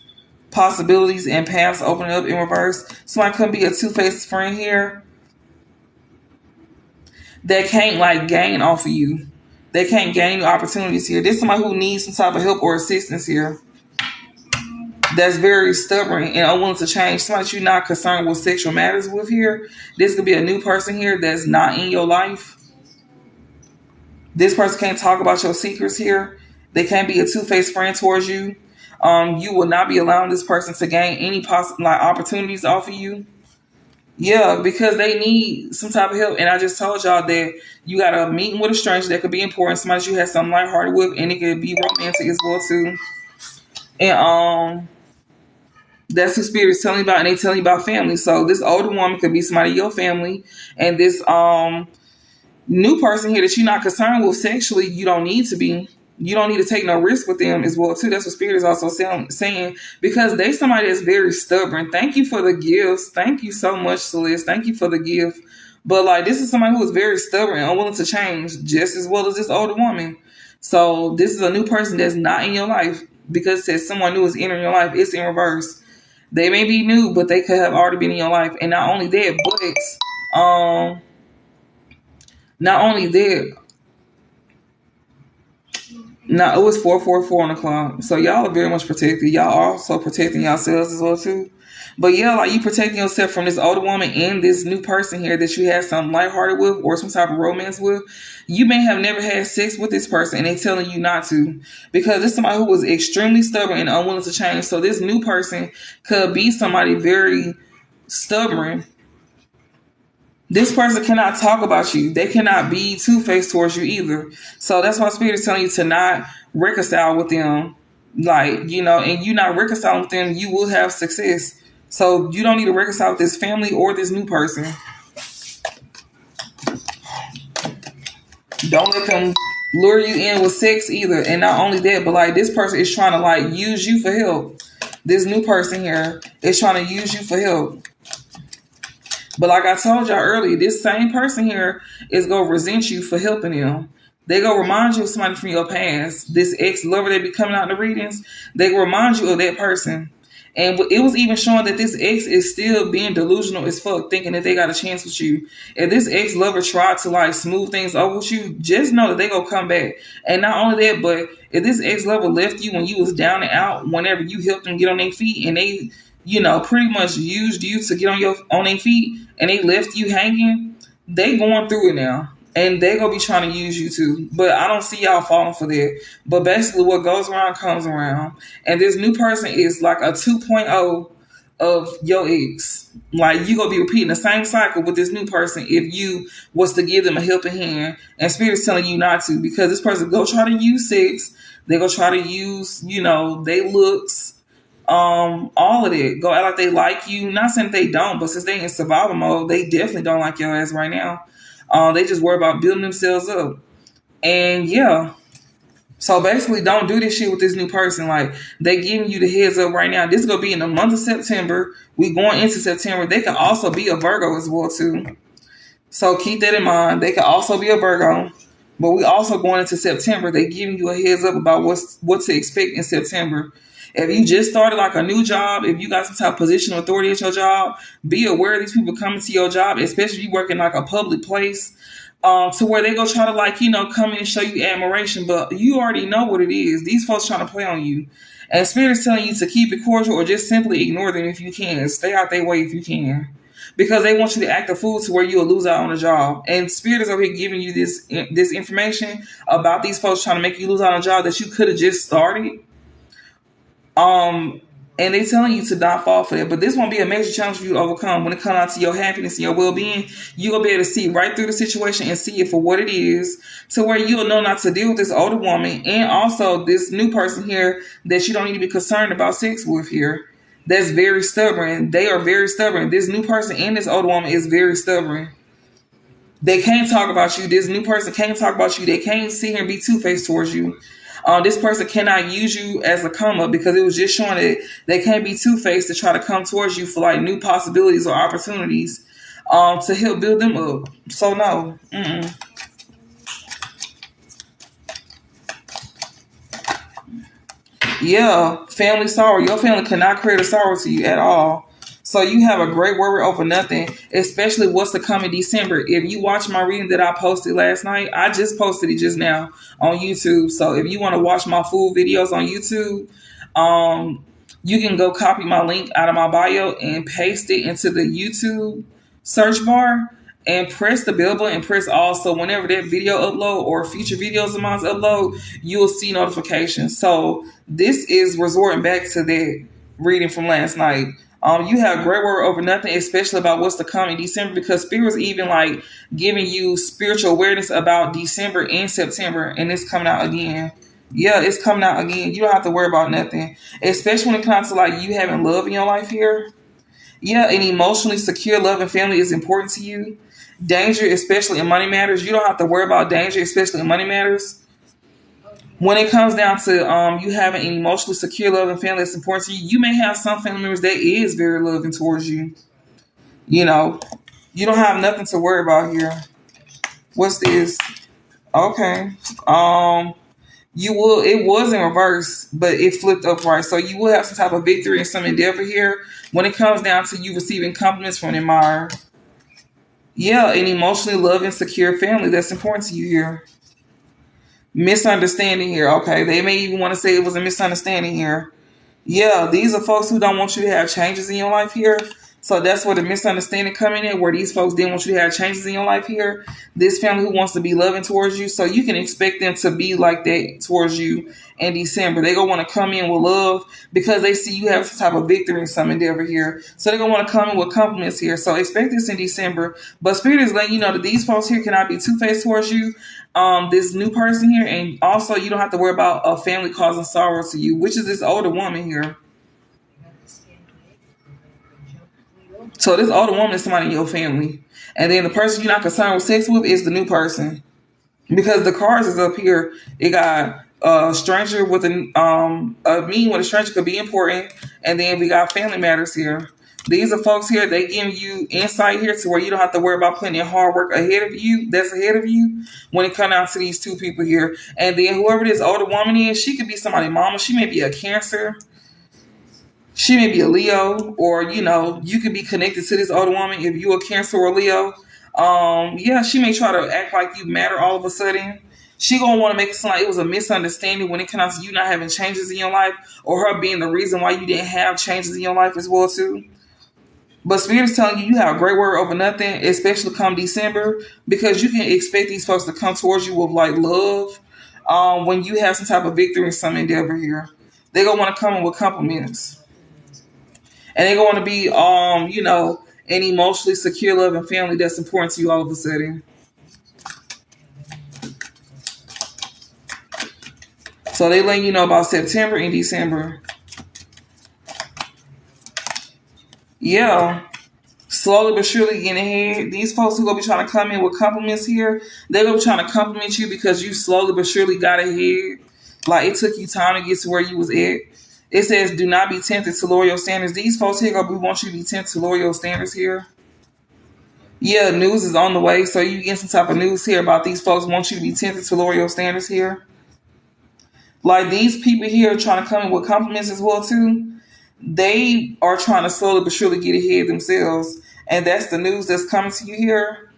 possibilities, and paths opening up in reverse. Somebody could be a two-faced friend here that can't gain off of you. They can't gain opportunities here. This is somebody who needs some type of help or assistance here. That's very stubborn and unwilling to change. Somebody you're not concerned with sexual matters with here. This could be a new person here that's not in your life. This person can't talk about your secrets here. They can't be a two-faced friend towards you. You will not be allowing this person to gain any possible like opportunities off of you. Yeah, because they need some type of help. And I just told y'all that you got a meeting with a stranger that could be important, somebody you had something lighthearted with, and it could be romantic as well too. And that's who spirit is telling you about, and they telling you about family. So this older woman could be somebody in your family, and this new person here that you're not concerned with sexually, you don't need to be. You don't need to take no risk with them as well too. That's what spirit is also saying, because they somebody that's very stubborn. Thank you for the gifts. Thank you so much, Celeste. Thank you for the gift. But like, this is somebody who is very stubborn and unwilling to change, just as well as this older woman. So this is a new person that's not in your life, because it says someone new is entering your life. It's in reverse. They may be new, but they could have already been in your life. And not only that, not only that, no, it was 444 on the clock. So y'all are very much protected. Y'all are also protecting yourselves as well too. But yeah, like you protecting yourself from this older woman and this new person here that you had some lighthearted with or some type of romance with. You may have never had sex with this person and they telling you not to, because this is somebody who was extremely stubborn and unwilling to change. So this new person could be somebody very stubborn. This person cannot talk about you. They cannot be two-faced towards you either. So that's why Spirit is telling you to not reconcile with them. Like, you know, and you not reconciling with them, you will have success. So you don't need to reconcile with this family or this new person. Don't let them lure you in with sex either. And not only that, but like this person is trying to like use you for help. This new person here is trying to use you for help. But like I told y'all earlier, this same person here is going to resent you for helping them. They going to remind you of somebody from your past. This ex-lover that be coming out in the readings, they going to remind you of that person. And it was even showing that this ex is still being delusional as fuck, thinking that they got a chance with you. If this ex-lover tried to like smooth things over with you, just know that they going to come back. And not only that, but if this ex-lover left you when you was down and out, whenever you helped them get on their feet, and they, you know, pretty much used you to get on their feet, and they left you hanging, they going through it now. And they gonna be trying to use you too. But I don't see y'all falling for that. But basically what goes around comes around. And this new person is like a 2.0 of your ex. Like you gonna be repeating the same cycle with this new person if you was to give them a helping hand. And Spirit's telling you not to, because this person go try to use sex. They go try to use, you know, they looks, all of it. Go out like they like you. Not saying they don't, but since they in survival mode, they definitely don't like your ass right now. They just worry about building themselves up. And yeah. So basically don't do this shit with this new person. Like they giving you the heads up right now. This is gonna be in the month of September. We going into September. They can also be a Virgo as well too. So keep that in mind. They can also be a Virgo. But we also going into September. They giving you a heads up about what to expect in September. If you just started like a new job, if you got some type of position of authority at your job, be aware of these people coming to your job, especially if you work in like a public place, to where they go try to like, you know, come in and show you admiration. But you already know what it is. These folks trying to play on you. And Spirit is telling you to keep it cordial or just simply ignore them if you can. Stay out their way if you can. Because they want you to act a fool to where you'll lose out on a job. And Spirit is over here giving you this information about these folks trying to make you lose out on a job that you could have just started. And they telling you to not fall for that. But this won't be a major challenge for you to overcome. When it comes down to your happiness and your well-being, you're going to be able to see right through the situation and see it for what it is, to where you'll know not to deal with this older woman and also this new person here that you don't need to be concerned about sex with here. That's very stubborn. They are very stubborn. This new person and this older woman is very stubborn. They can't talk about you. This new person can't talk about you. They can't sit here and be two-faced towards you. This person cannot use you as a come up, because it was just showing that they can't be two-faced to try to come towards you for like new possibilities or opportunities to help build them up. So no. Yeah, family sorrow. Your family cannot create a sorrow to you at all. So you have a great worry over nothing, especially what's to come in December. If you watch my reading that I posted last night, I just posted it just now on YouTube. So if you want to watch my full videos on YouTube, you can go copy my link out of my bio and paste it into the YouTube search bar. and press the bell button and press all. So whenever that video upload or future videos of mine upload, you will see notifications. So this is resorting back to that reading from last night. You have great word over nothing, especially about what's to come in December, because Spirit's even like giving you spiritual awareness about December and September, and it's coming out again. Yeah, it's coming out again. You don't have to worry about nothing, especially when it comes to like you having love in your life here. Yeah, an emotionally secure love and family is important to you. Danger, especially in money matters. You don't have to worry about danger, especially in money matters. When it comes down to you having an emotionally secure love and family that's important to you, you may have some family members that is very loving towards you. You know, you don't have nothing to worry about here. What's this? Okay. You will. It was in reverse, but it flipped upright. So you will have some type of victory and some endeavor here when it comes down to you receiving compliments from an admirer. Yeah, an emotionally loving, secure family that's important to you here. Misunderstanding here. Okay, they may even want to say it was a misunderstanding here. Yeah, these are folks who don't want you to have changes in your life here. So that's where the misunderstanding coming in, where these folks didn't want you to have changes in your life here. This family who wants to be loving towards you, so you can expect them to be like that towards you in December. They're going to want to come in with love because they see you have some type of victory in some endeavor here. So they're going to want to come in with compliments here. So expect this in December. But Spirit is letting you know that these folks here cannot be two-faced towards you. This new person here, and also you don't have to worry about a family causing sorrow to you, which is this older woman here. So this older woman is somebody in your family. And then the person you're not concerned with sex with is the new person. Because the cards is up here. It got a stranger with a meeting with a stranger could be important. And then we got family matters here. These are folks here, they give you insight here to where you don't have to worry about putting in hard work ahead of you, that's ahead of you, when it comes down to these two people here. And then whoever this older woman is, she could be somebody's mama. She may be a Cancer. She may be a Leo, or you could be connected to this older woman if you a Cancer or Leo. Yeah, she may try to act like you matter all of a sudden. She gonna want to make it sound like it was a misunderstanding when it comes to you not having changes in your life, or her being the reason why you didn't have changes in your life as well too. But Spirit is telling you you have a great word over nothing, especially come December, because you can expect these folks to come towards you with like love. When you have some type of victory in some endeavor here, they're gonna want to come in with compliments. And they're going to be, an emotionally secure love and family that's important to you all of a sudden. So they letting you know about September and December. Yeah. Slowly but surely getting ahead. These folks who going to be trying to come in with compliments here, they're going to be trying to compliment you because you slowly but surely got ahead. Like it took you time to get to where you was at. It says, do not be tempted to lower your standards. These folks here gonna want you to be tempted to lower your standards here. Yeah, news is on the way. So you get some type of news here about these folks want you to be tempted to lower your standards here. Like these people here trying to come in with compliments as well too. They are trying to slowly but surely get ahead themselves. And that's the news that's coming to you here.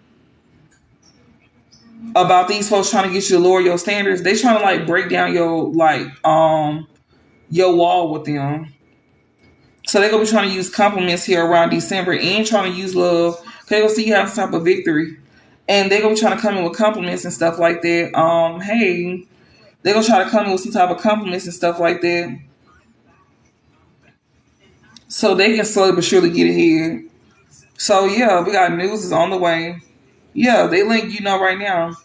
About these folks trying to get you to lower your standards. They trying to like break down your your wall with them. So they're going to be trying to use compliments here around December and trying to use love. They're going to see you have some type of victory. And they're going to be trying to come in with compliments and stuff like that. Hey, they're going to try to come in with some type of compliments and stuff like that. So they can slowly but surely get ahead. So yeah, we got news is on the way. Yeah, they link right now.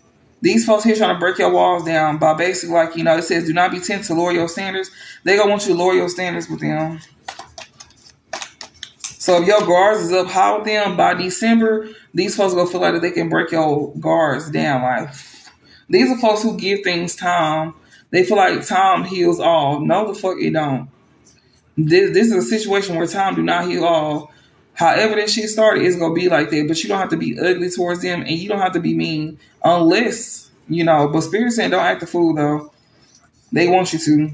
These folks here trying to break your walls down by basically it says do not be tempted to lower your standards. They going to want you to lower your standards with them. So if your guards is up high with them by December, these folks gonna feel like that they can break your guards down. Like these are folks who give things time. They feel like time heals all. No, the fuck it don't. This is a situation where time do not heal all. However that shit started, it's gonna be like that. But you don't have to be ugly towards them, and you don't have to be mean unless But Spirit saying don't act the fool though. They want you to.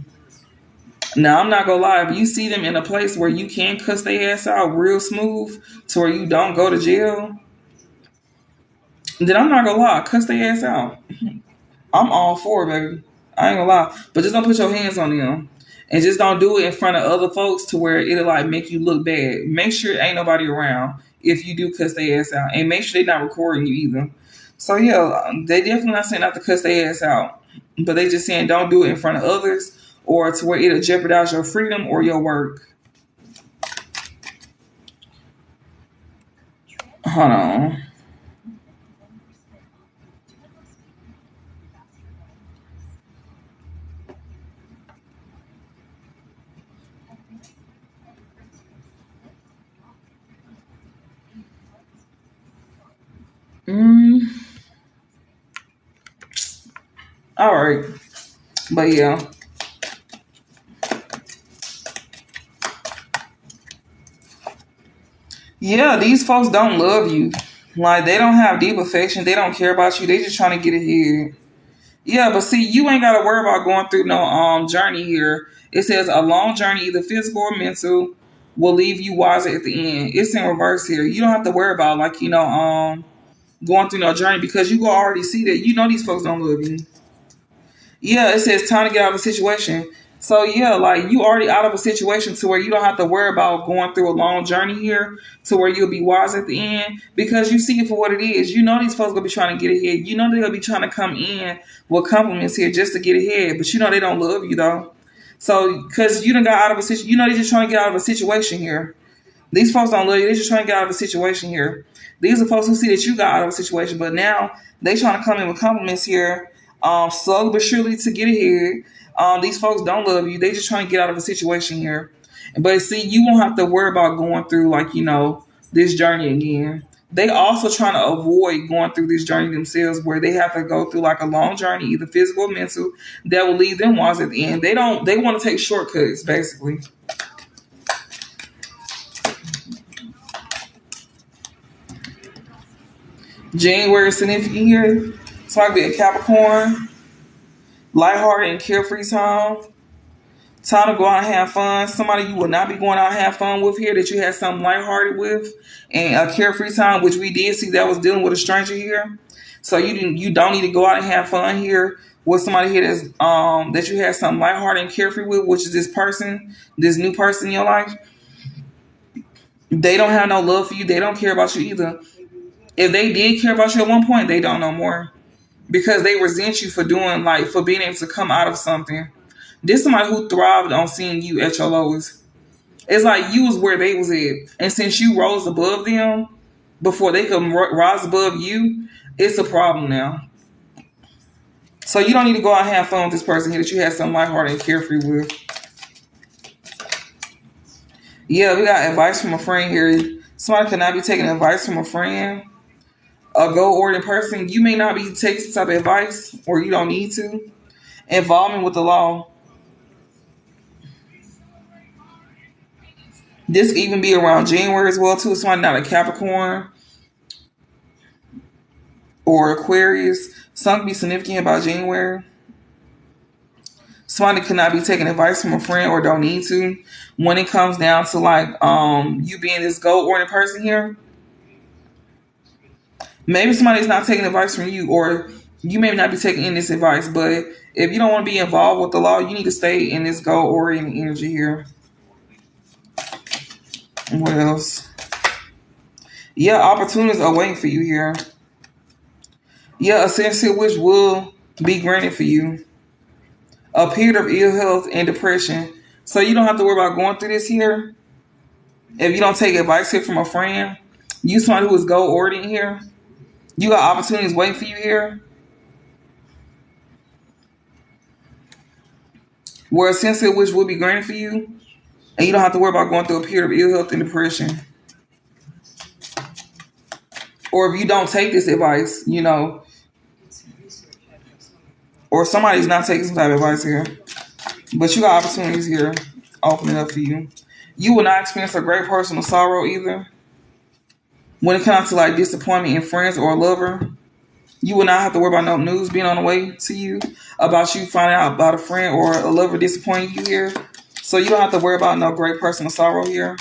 Now, I'm not gonna lie, if you see them in a place where you can cuss their ass out real smooth to where you don't go to jail, then I'm not gonna lie, cuss their ass out. I'm all for it, baby. I ain't gonna lie. But just don't put your hands on them. And just don't do it in front of other folks to where it'll like make you look bad. Make sure ain't nobody around if you do cuss their ass out. And make sure they're not recording you either. So yeah, they definitely not saying not to cuss their ass out. But they just saying don't do it in front of others or to where it'll jeopardize your freedom or your work. Hold on. Mm, all right. But yeah. Yeah, these folks don't love you. Like they don't have deep affection. They don't care about you. They just trying to get ahead. Yeah, but see, you ain't gotta worry about going through no journey here. It says a long journey, either physical or mental, will leave you wiser at the end. It's in reverse here. You don't have to worry about like, going through no journey because you go already see that you know these folks don't love you. Yeah, it says time to get out of a situation. So yeah, like you already out of a situation to where you don't have to worry about going through a long journey here to where you'll be wise at the end because you see it for what it is. You know these folks gonna be trying to get ahead. You know they're gonna be trying to come in with compliments here just to get ahead, but you know they don't love you though. So because you done got out of a situation, you know they just trying to get out of a situation here. These folks don't love you. They just trying to get out of a situation here. These are folks who see that you got out of a situation, but now they trying to come in with compliments here, slowly but surely to get ahead. These folks don't love you. They just trying to get out of a situation here. But see, you won't have to worry about going through like this journey again. They also trying to avoid going through this journey themselves, where they have to go through like a long journey, either physical or mental, that will leave them wise at the end. They don't. They want to take shortcuts, basically. January significant here. So I could be a Capricorn, lighthearted and carefree time. Time to go out and have fun. Somebody you will not be going out and have fun with here that you had something lighthearted with, and a carefree time, which we did see that was dealing with a stranger here. So you don't need to go out and have fun here with somebody here that's that you had something lighthearted and carefree with, which is this person, this new person in your life. They don't have no love for you. They don't care about you either. If they did care about you at one point, they don't no more because they resent you for doing like for being able to come out of something. This somebody who thrived on seeing you at your lowest. It's like you was where they was at, and since you rose above them before they could rise above you, it's a problem now. So you don't need to go out and have fun with this person here that you had some lighthearted and carefree with. Yeah, we got advice from a friend here. Somebody cannot be taking advice from a friend. A goal-oriented person, you may not be taking some type of advice, or you don't need to. Involvement with the law. This could even be around January as well too. Somebody not a Capricorn or Aquarius. Something be significant about January. Somebody could not be taking advice from a friend or don't need to. When it comes down to like you being this goal-oriented person here, maybe somebody's not taking advice from you, or you may not be taking in this advice. But if you don't want to be involved with the law, you need to stay in this goal-oriented energy here. What else? Yeah, opportunities are waiting for you here. Yeah, a sincere wish will be granted for you. A period of ill health and depression. So you don't have to worry about going through this here. If you don't take advice here from a friend, you somebody who is goal oriented here. You got opportunities waiting for you here. Where a sincere wish will be granted for you. And you don't have to worry about going through a period of ill health and depression. Or if you don't take this advice, or somebody's not taking some type of advice here. But you got opportunities here opening up for you. You will not experience a great personal sorrow either. When it comes to like disappointment in friends or a lover, you will not have to worry about no news being on the way to you about you finding out about a friend or a lover disappointing you here. So you don't have to worry about no great personal sorrow here.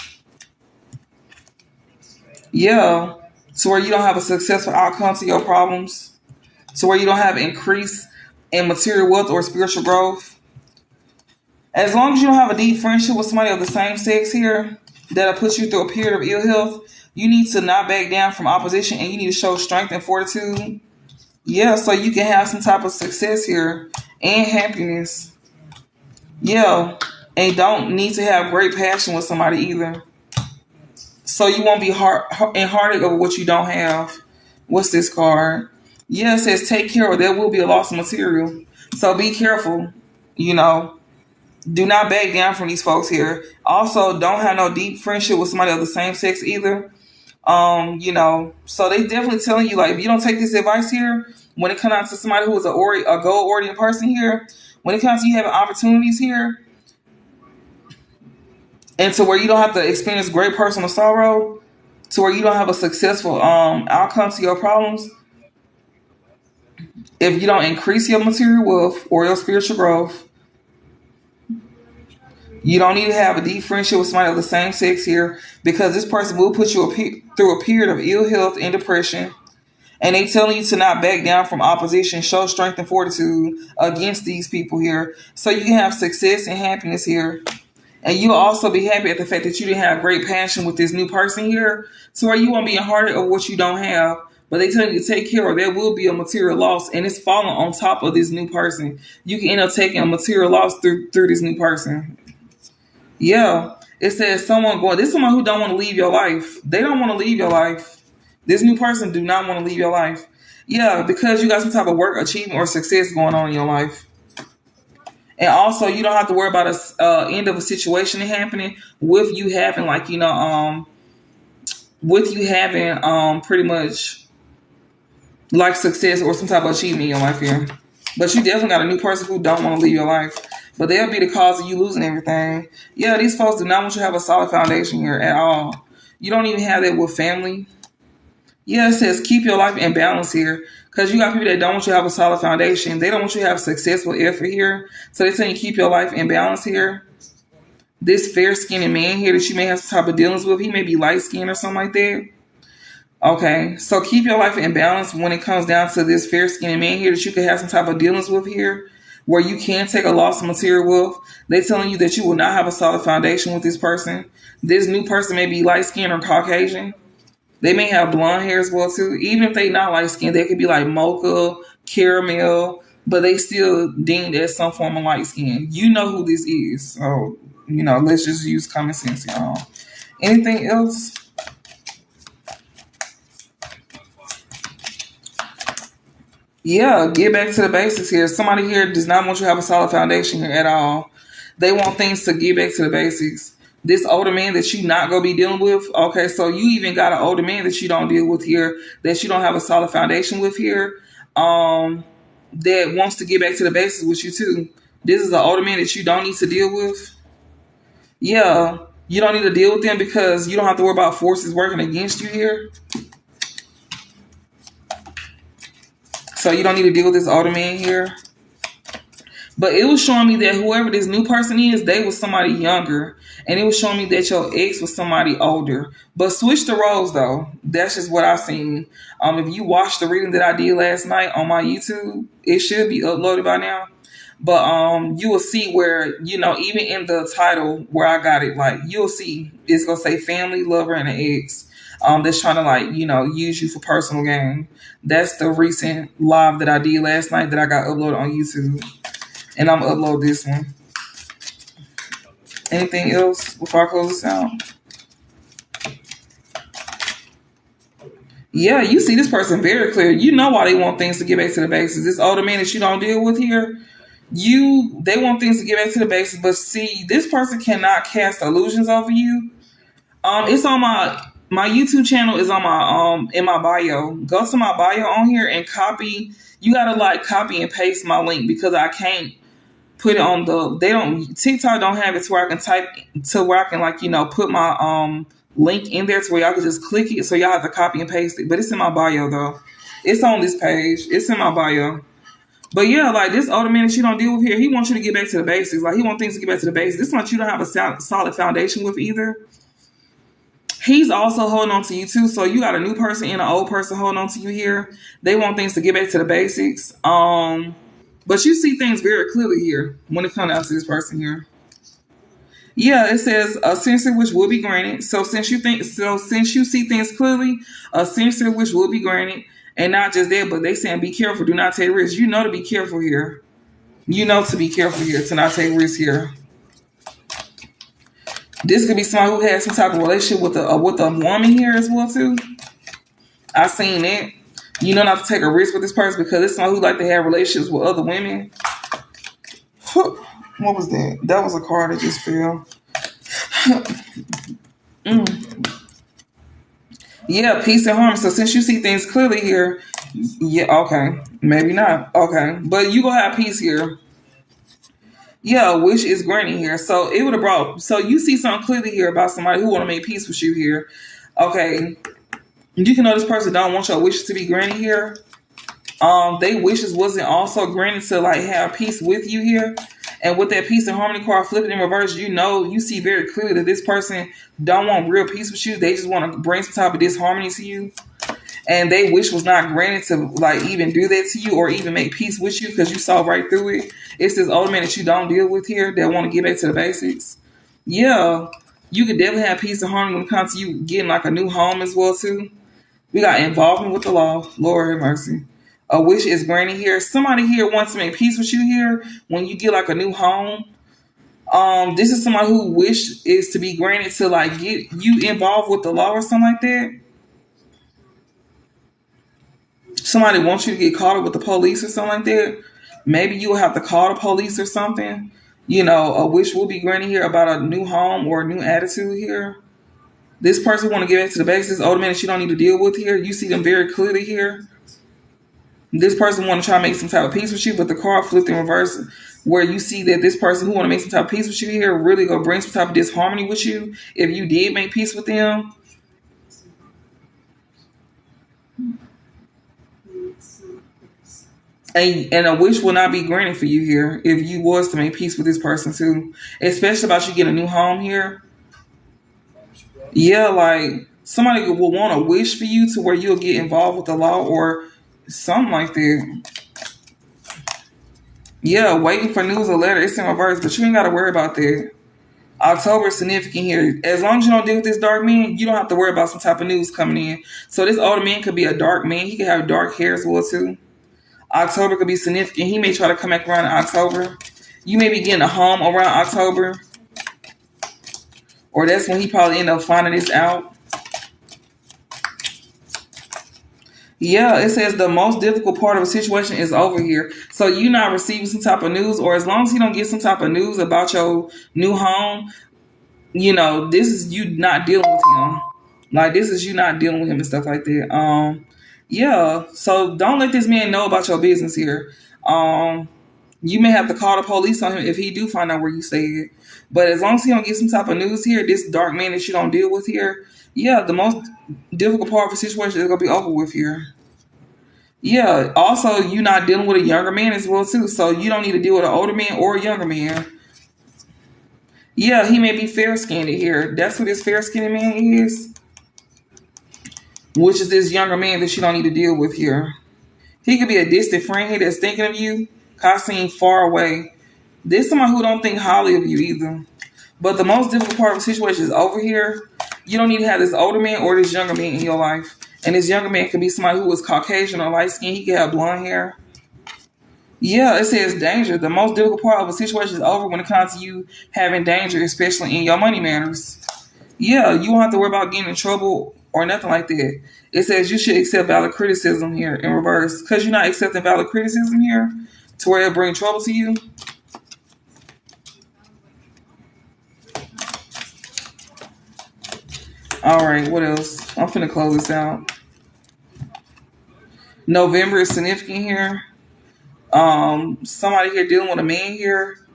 Yeah. To where you don't have a successful outcome to your problems. To where you don't have increase in material wealth or spiritual growth. As long as you don't have a deep friendship with somebody of the same sex here that'll put you through a period of ill health, you need to not back down from opposition and you need to show strength and fortitude. Yeah, so you can have some type of success here and happiness. Yeah, and don't need to have great passion with somebody either. So you won't be heartache over what you don't have. What's this card? Yeah, it says take care or there will be a loss of material. So be careful. You know, do not back down from these folks here. Also, don't have no deep friendship with somebody of the same sex either. So they definitely telling you like if you don't take this advice here, when it comes out to somebody who is a goal oriented person here, when it comes to you having opportunities here, and to where you don't have to experience great personal sorrow, to where you don't have a successful outcome to your problems, if you don't increase your material wealth or your spiritual growth, you don't need to have a deep friendship with somebody of the same sex here because this person will put you through a period of ill health and depression. And they telling you to not back down from opposition, show strength and fortitude against these people here so you can have success and happiness here. And you'll also be happy at the fact that you didn't have great passion with this new person here to where you won't be heartache of what you don't have. But they tell you to take care or there will be a material loss and it's falling on top of this new person. You can end up taking a material loss through this new person. Yeah. It says this is someone who don't want to leave your life. They don't want to leave your life. This new person do not want to leave your life. Yeah, because you got some type of work, achievement, or success going on in your life. And also, you don't have to worry about a end of a situation happening with you having, pretty much like success or some type of achievement in your life here. But you definitely got a new person who don't want to leave your life. But they'll be the cause of you losing everything. Yeah, these folks do not want you to have a solid foundation here at all. You don't even have that with family. Yeah, it says keep your life in balance here. Because you got people that don't want you to have a solid foundation. They don't want you to have successful effort here. So they're saying keep your life in balance here. This fair-skinned man here that you may have some type of dealings with, he may be light-skinned or something like that. Okay, so keep your life in balance when it comes down to this fair-skinned man here that you could have some type of dealings with here where you can take a loss of material wealth. They're telling you that you will not have a solid foundation with this person. This new person may be light-skinned or Caucasian. They may have blonde hair as well too. Even if they not light skin, they could be like mocha, caramel, but they still deemed as some form of light skin. You know who this is. So, let's just use common sense, y'all. Anything else? Yeah, get back to the basics here. Somebody here does not want you to have a solid foundation here at all. They want things to get back to the basics. This older man that you not gonna be dealing with, okay, so you even got an older man that you don't deal with here, that you don't have a solid foundation with here, that wants to get back to the basics with you too. This is an older man that you don't need to deal with. Yeah, you don't need to deal with them because you don't have to worry about forces working against you here. So you don't need to deal with this older man here. But it was showing me that whoever this new person is, they was somebody younger. And it was showing me that your ex was somebody older. But switch the roles, though. That's just what I seen. If you watched the reading that I did last night on my YouTube, it should be uploaded by now. But you will see where, even in the title where I got it, like, you'll see it's going to say family, lover, and an ex. That's trying to, use you for personal gain. That's the recent live that I did last night that I got uploaded on YouTube. And I'm going to upload this one. Anything else before I close this out? Yeah, you see this person very clear. You know why they want things to get back to the basics. This older man that you don't deal with here, they want things to get back to the basics. But see, this person cannot cast illusions over you. It's on my YouTube channel is on my in my bio. Go to my bio on here and copy. You gotta copy and paste my link because I can't put it on TikTok don't have it to where I can type to where I can put my link in there to where y'all can just click it. So y'all have to copy and paste it. But it's in my bio though. It's on this page. It's in my bio. But yeah, this older man that you don't deal with here, he wants you to get back to the basics. He wants things to get back to the basics. This one you don't have a solid foundation with either. He's also holding on to you too. So you got a new person and an old person holding on to you here. They want things to get back to the basics. But you see things very clearly here when it comes out to this person here. Yeah, it says a sincere wish will be granted. Since you see things clearly, a sincere wish will be granted. And not just that, but they saying be careful, do not take risks. You know to be careful here. You know to be careful here, to not take risks here. This could be someone who has some type of relationship with a woman here as well too. I seen it. You know not to take a risk with this person because it's someone who like to have relationships with other women. What was that? That was a card that just fell. Mm. Yeah, peace and harmony. So since you see things clearly here, yeah, okay, maybe not, okay, but you gonna have peace here. Yeah, wish is granting here. So it would have brought. So you see something clearly here about somebody who want to make peace with you here. Okay, you can know this person don't want your wishes to be granted here. They wishes wasn't also granted to like have peace with you here. And with that peace and harmony card flipping in reverse, you know you see very clearly that this person don't want real peace with you. They just want to bring some type of disharmony to you. And they wish was not granted to like even do that to you or even make peace with you because you saw right through it. It's this older man that you don't deal with here that want to get back to the basics. Yeah, you could definitely have peace and harmony when it comes to you getting like a new home as well too. We got involvement with the law. Lord have mercy. A wish is granted here. Somebody here wants to make peace with you here when you get like a new home. This is somebody who wish is to be granted to like get you involved with the law or something like that. Somebody wants you to get caught up with the police or something like that. Maybe you will have to call the police or something. You know, a wish will be granted here about a new home or a new attitude here. This person want to get back to the basics. This older man that you don't need to deal with here. You see them very clearly here. This person want to try to make some type of peace with you, but the card flipped in reverse, where you see that this person who want to make some type of peace with you here really gonna bring some type of disharmony with you if you did make peace with them. And a wish will not be granted for you here if you was to make peace with this person too, especially about you getting a new home here. Yeah, like somebody will want a wish for you to where you'll get involved with the law or something like that. Yeah, waiting for news or letter. It's in reverse, but you ain't got to worry about that. October is significant here. As long as you don't deal with this dark man, you don't have to worry about some type of news coming in. So this older man could be a dark man. He could have dark hair as well too. October could be significant. He may try to come back around in October. You may be getting a home around October, or that's when he probably end up finding this out. Yeah, it says the most difficult part of a situation is over here. So you not receiving some type of news, or as long as you don't get some type of news about your new home, you know, this is you not dealing with him. Like this is you not dealing with him and stuff like that. Yeah. So don't let this man know about your business here. You may have to call the police on him if he do find out where you stay. But as long as he don't get some type of news here, this dark man that you don't deal with here, yeah, the most difficult part of the situation is gonna be over with here. Yeah. Also, you not dealing with a younger man as well too, so you don't need to deal with an older man or a younger man. Yeah, he may be fair skinned here. That's who this fair skinned man is, which is this younger man that you don't need to deal with here. He could be a distant friend here that's thinking of you, cause far away. There's someone who don't think highly of you either. But the most difficult part of the situation is over here. You don't need to have this older man or this younger man in your life. And this younger man can be somebody who is Caucasian or light skinned. He could have blonde hair. Yeah, it says danger. The most difficult part of a situation is over when it comes to you having danger, especially in your money matters. Yeah, you won't have to worry about getting in trouble or nothing like that. It says you should accept valid criticism here in reverse. Because you're not accepting valid criticism here to where it'll bring trouble to you. All right, what else? I'm finna close this out. November is significant here. Somebody here dealing with a man here.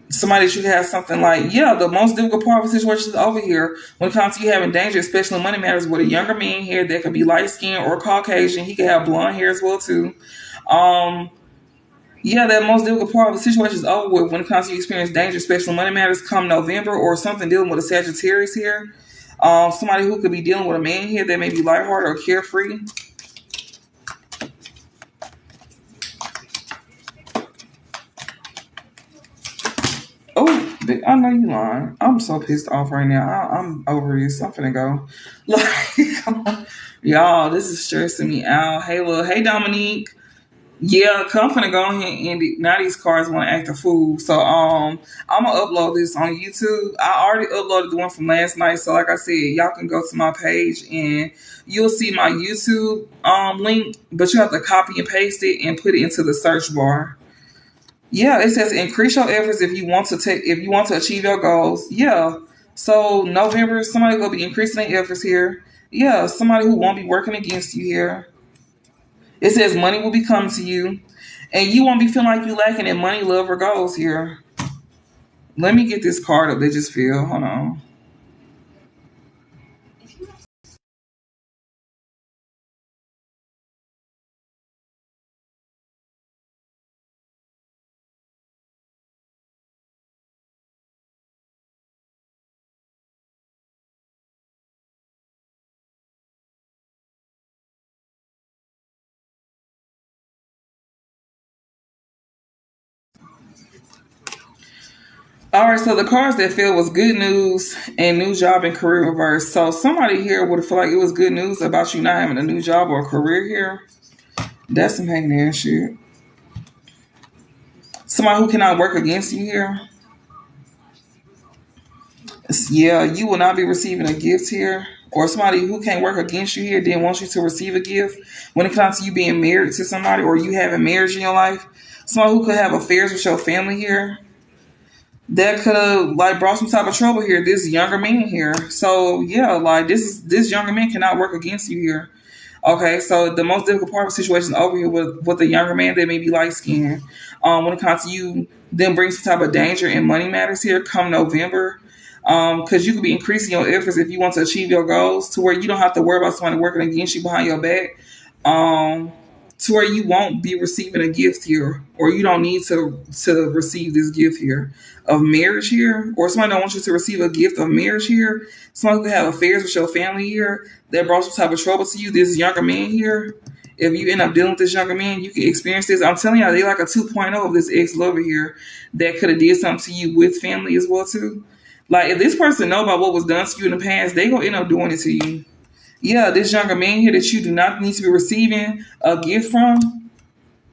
Somebody should have something like, yeah, the most difficult part of the situation is over here. When it comes to you having danger, especially in money matters, with a younger man here that could be light skinned or Caucasian. He could have blonde hair as well too. Um, yeah, that most difficult part of the situation is over with when it comes to you experience danger, especially in money matters come November, or something dealing with a Sagittarius here. Somebody who could be dealing with a man here that may be lighthearted or carefree. Oh, I know you lying. I'm so pissed off right now. I'm over this. I'm finna go. Like, y'all, this is stressing me out. Hey, look. Hey, Dominique. Yeah, I'm finna go ahead and end it. Now these cars want to act a fool. So I'm gonna upload this on YouTube. I already uploaded the one from last night. So like I said, y'all can go to my page and you'll see my YouTube link, but you have to copy and paste it and put it into the search bar. Yeah, it says increase your efforts if you want to achieve your goals. Yeah. So November, somebody will be increasing their efforts here. Yeah, somebody who won't be working against you here. It says money will be coming to you, and you won't be feeling like you lacking in money, love, or goals here. Let me get this card up. They just feel. Hold on. All right, so the cards that fell was good news and new job and career reverse. So somebody here would feel like it was good news about you not having a new job or a career here. That's some hangman shit. Somebody who cannot work against you here. Yeah, you will not be receiving a gift here. Or somebody who can't work against you here didn't want you to receive a gift. When it comes to you being married to somebody or you having marriage in your life, somebody who could have affairs with your family here, that could have like brought some type of trouble here. This younger man here. So yeah, like this younger man cannot work against you here. Okay, so the most difficult part of the situation is over here with the younger man that may be light skinned. When it comes to you, then bring some type of danger and money matters here come November. Because you could be increasing your efforts if you want to achieve your goals to where you don't have to worry about somebody working against you behind your back. Um, to where you won't be receiving a gift here, or you don't need to receive this gift here of marriage here, or somebody don't want you to receive a gift of marriage here. Somebody could have affairs with your family here that brought some type of trouble to you. This younger man here, if you end up dealing with this younger man, you can experience this. I'm telling you, they like a 2.0 of this ex lover here that could have did something to you with family as well too. Like if this person know about what was done to you in the past, they gonna end up doing it to you. Yeah, this younger man here that you do not need to be receiving a gift from.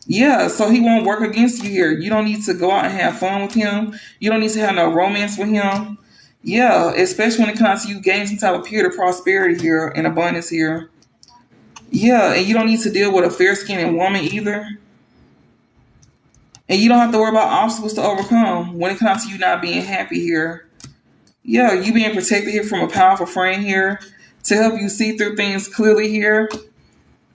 Yeah, so he won't work against you here. You don't need to go out and have fun with him. You don't need to have no romance with him. Yeah, especially when it comes to you gaining some type of period of prosperity here and abundance here. Yeah, and you don't need to deal with a fair skinned woman either. And you don't have to worry about obstacles to overcome when it comes to you not being happy here. Yeah, you being protected here from a powerful friend here to help you see through things clearly here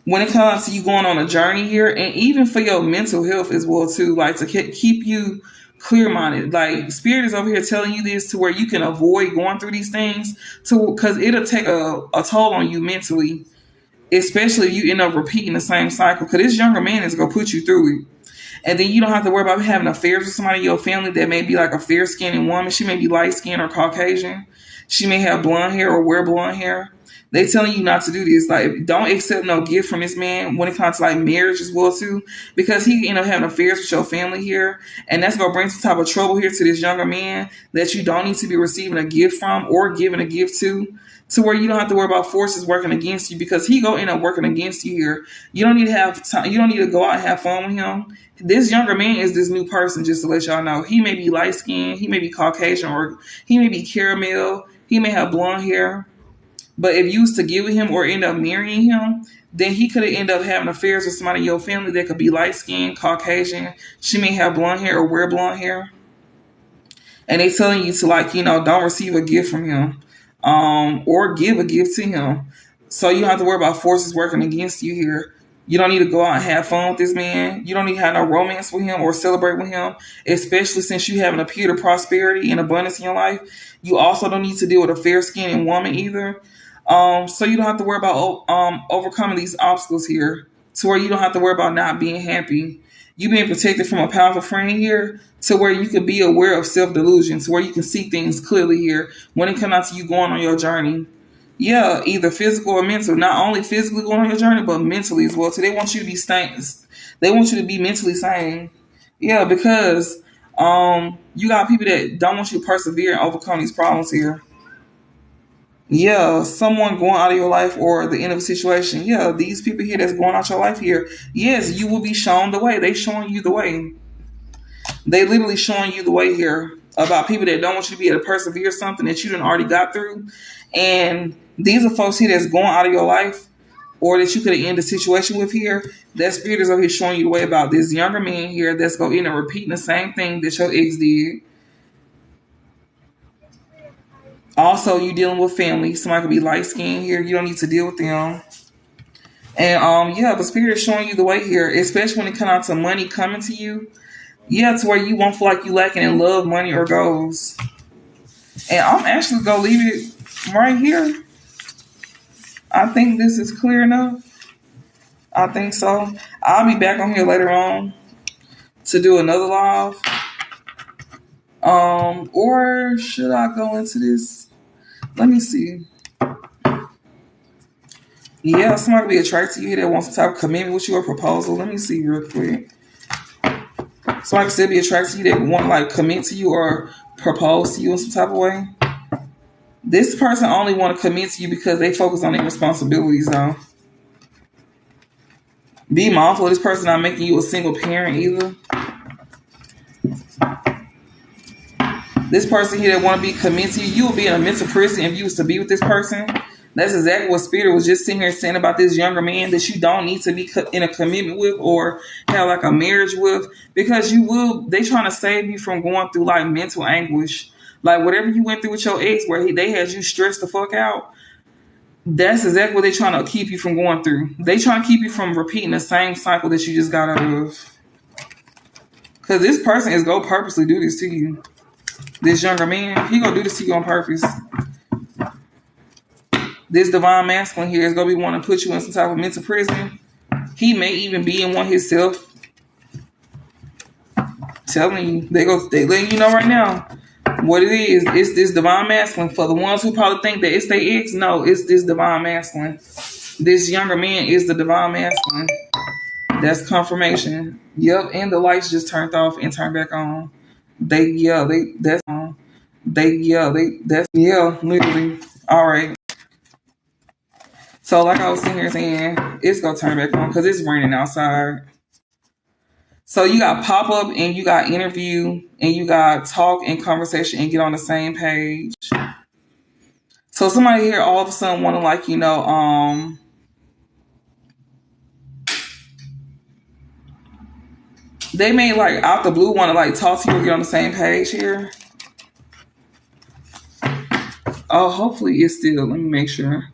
when it comes to you going on a journey here, and even for your mental health as well too, like to keep you clear minded. Like spirit is over here telling you this to where you can avoid going through these things to because it'll take a toll on you mentally, especially if you end up repeating the same cycle. Because this younger man is gonna put you through it. And then you don't have to worry about having affairs with somebody in your family that may be like a fair skinned woman. She may be light skinned or Caucasian. She may have blonde hair or wear blonde hair. They telling you not to do this. Like, don't accept no gift from this man when it comes to like marriage as well too, because he end up having affairs with your family here, and that's gonna bring some type of trouble here to this younger man that you don't need to be receiving a gift from or giving a gift to where you don't have to worry about forces working against you because he gonna end up working against you here. You don't need to have time. You don't need to go out and have fun with him. This younger man is this new person. Just to let y'all know, he may be light skinned, he may be Caucasian, or he may be caramel. He may have blonde hair. But if you used to get with him or end up marrying him, then he could have ended up having affairs with somebody in your family that could be light skinned, Caucasian. She may have blonde hair or wear blonde hair. And they telling you to like, don't receive a gift from him. Or give a gift to him. So you don't have to worry about forces working against you here. You don't need to go out and have fun with this man. You don't need to have no romance with him or celebrate with him, especially since you having a period of prosperity and abundance in your life. You also don't need to deal with a fair-skinned woman either. So you don't have to worry about overcoming these obstacles here to where you don't have to worry about not being happy. You being protected from a powerful friend here to where you can be aware of self-delusion, to where you can see things clearly here when it comes out to you going on your journey. Yeah, either physical or mental. Not only physically going on your journey, but mentally as well. So they want you to be sane. They want you to be mentally sane. Yeah, because You got people that don't want you to persevere and overcome these problems here. Yeah, someone going out of your life or the end of a situation. Yeah, these people here that's going out your life here. Yes, you will be shown the way. They showing you the way. They literally showing you the way here about people that don't want you to be able to persevere something that you done already got through. And these are folks here that's going out of your life or that you could have ended the situation with here. That spirit is over here showing you the way about this younger man here that's going to end up repeating the same thing that your ex did. Also, you dealing with family. Somebody could be light skinned here. You don't need to deal with them. And yeah, the spirit is showing you the way here, especially when it comes out to money coming to you. Yeah, to where you won't feel like you lacking in love, money, or goals. And I'm actually gonna leave it right here. I think this is clear enough. I think so. I'll be back on here later on to do another live. Or should I go into this? Let me see. Yeah, somebody be attracted to you that wants some type of commitment with you or proposal. Let me see real quick. Somebody can still be attracted to you that want to like commit to you or propose to you in some type of way. This person only want to commit to you because they focus on their responsibilities though. Be mindful of this person not making you a single parent either. This person here that want to be committed to you, you will be in a mental prison if you was to be with this person. That's exactly what Spirit was just sitting here saying about this younger man that you don't need to be in a commitment with or have like a marriage with because you will. They trying to save you from going through like mental anguish, like whatever you went through with your ex, where they had you stressed the fuck out. That's exactly what they trying to keep you from going through. They trying to keep you from repeating the same cycle that you just got out of. Because this person is gonna purposely do this to you. This younger man, he gonna do this to you on purpose. This divine masculine here is gonna be wanting to put you in some type of mental prison. He may even be in one himself. Telling you, they letting you know right now what it is. It's this divine masculine. For the ones who probably think that it's their ex, no, it's this divine masculine. This younger man is the divine masculine. That's confirmation. Yep, and the lights just turned off and turned back on. That's on. That's literally. All right. So like I was sitting here saying, it's gonna turn back on because it's raining outside. So you got pop up and you got interview and you got talk and conversation and get on the same page. So somebody here all of a sudden want to like they may like out the blue want to like talk to you or get on the same page here. Oh, hopefully it's still. Let me make sure.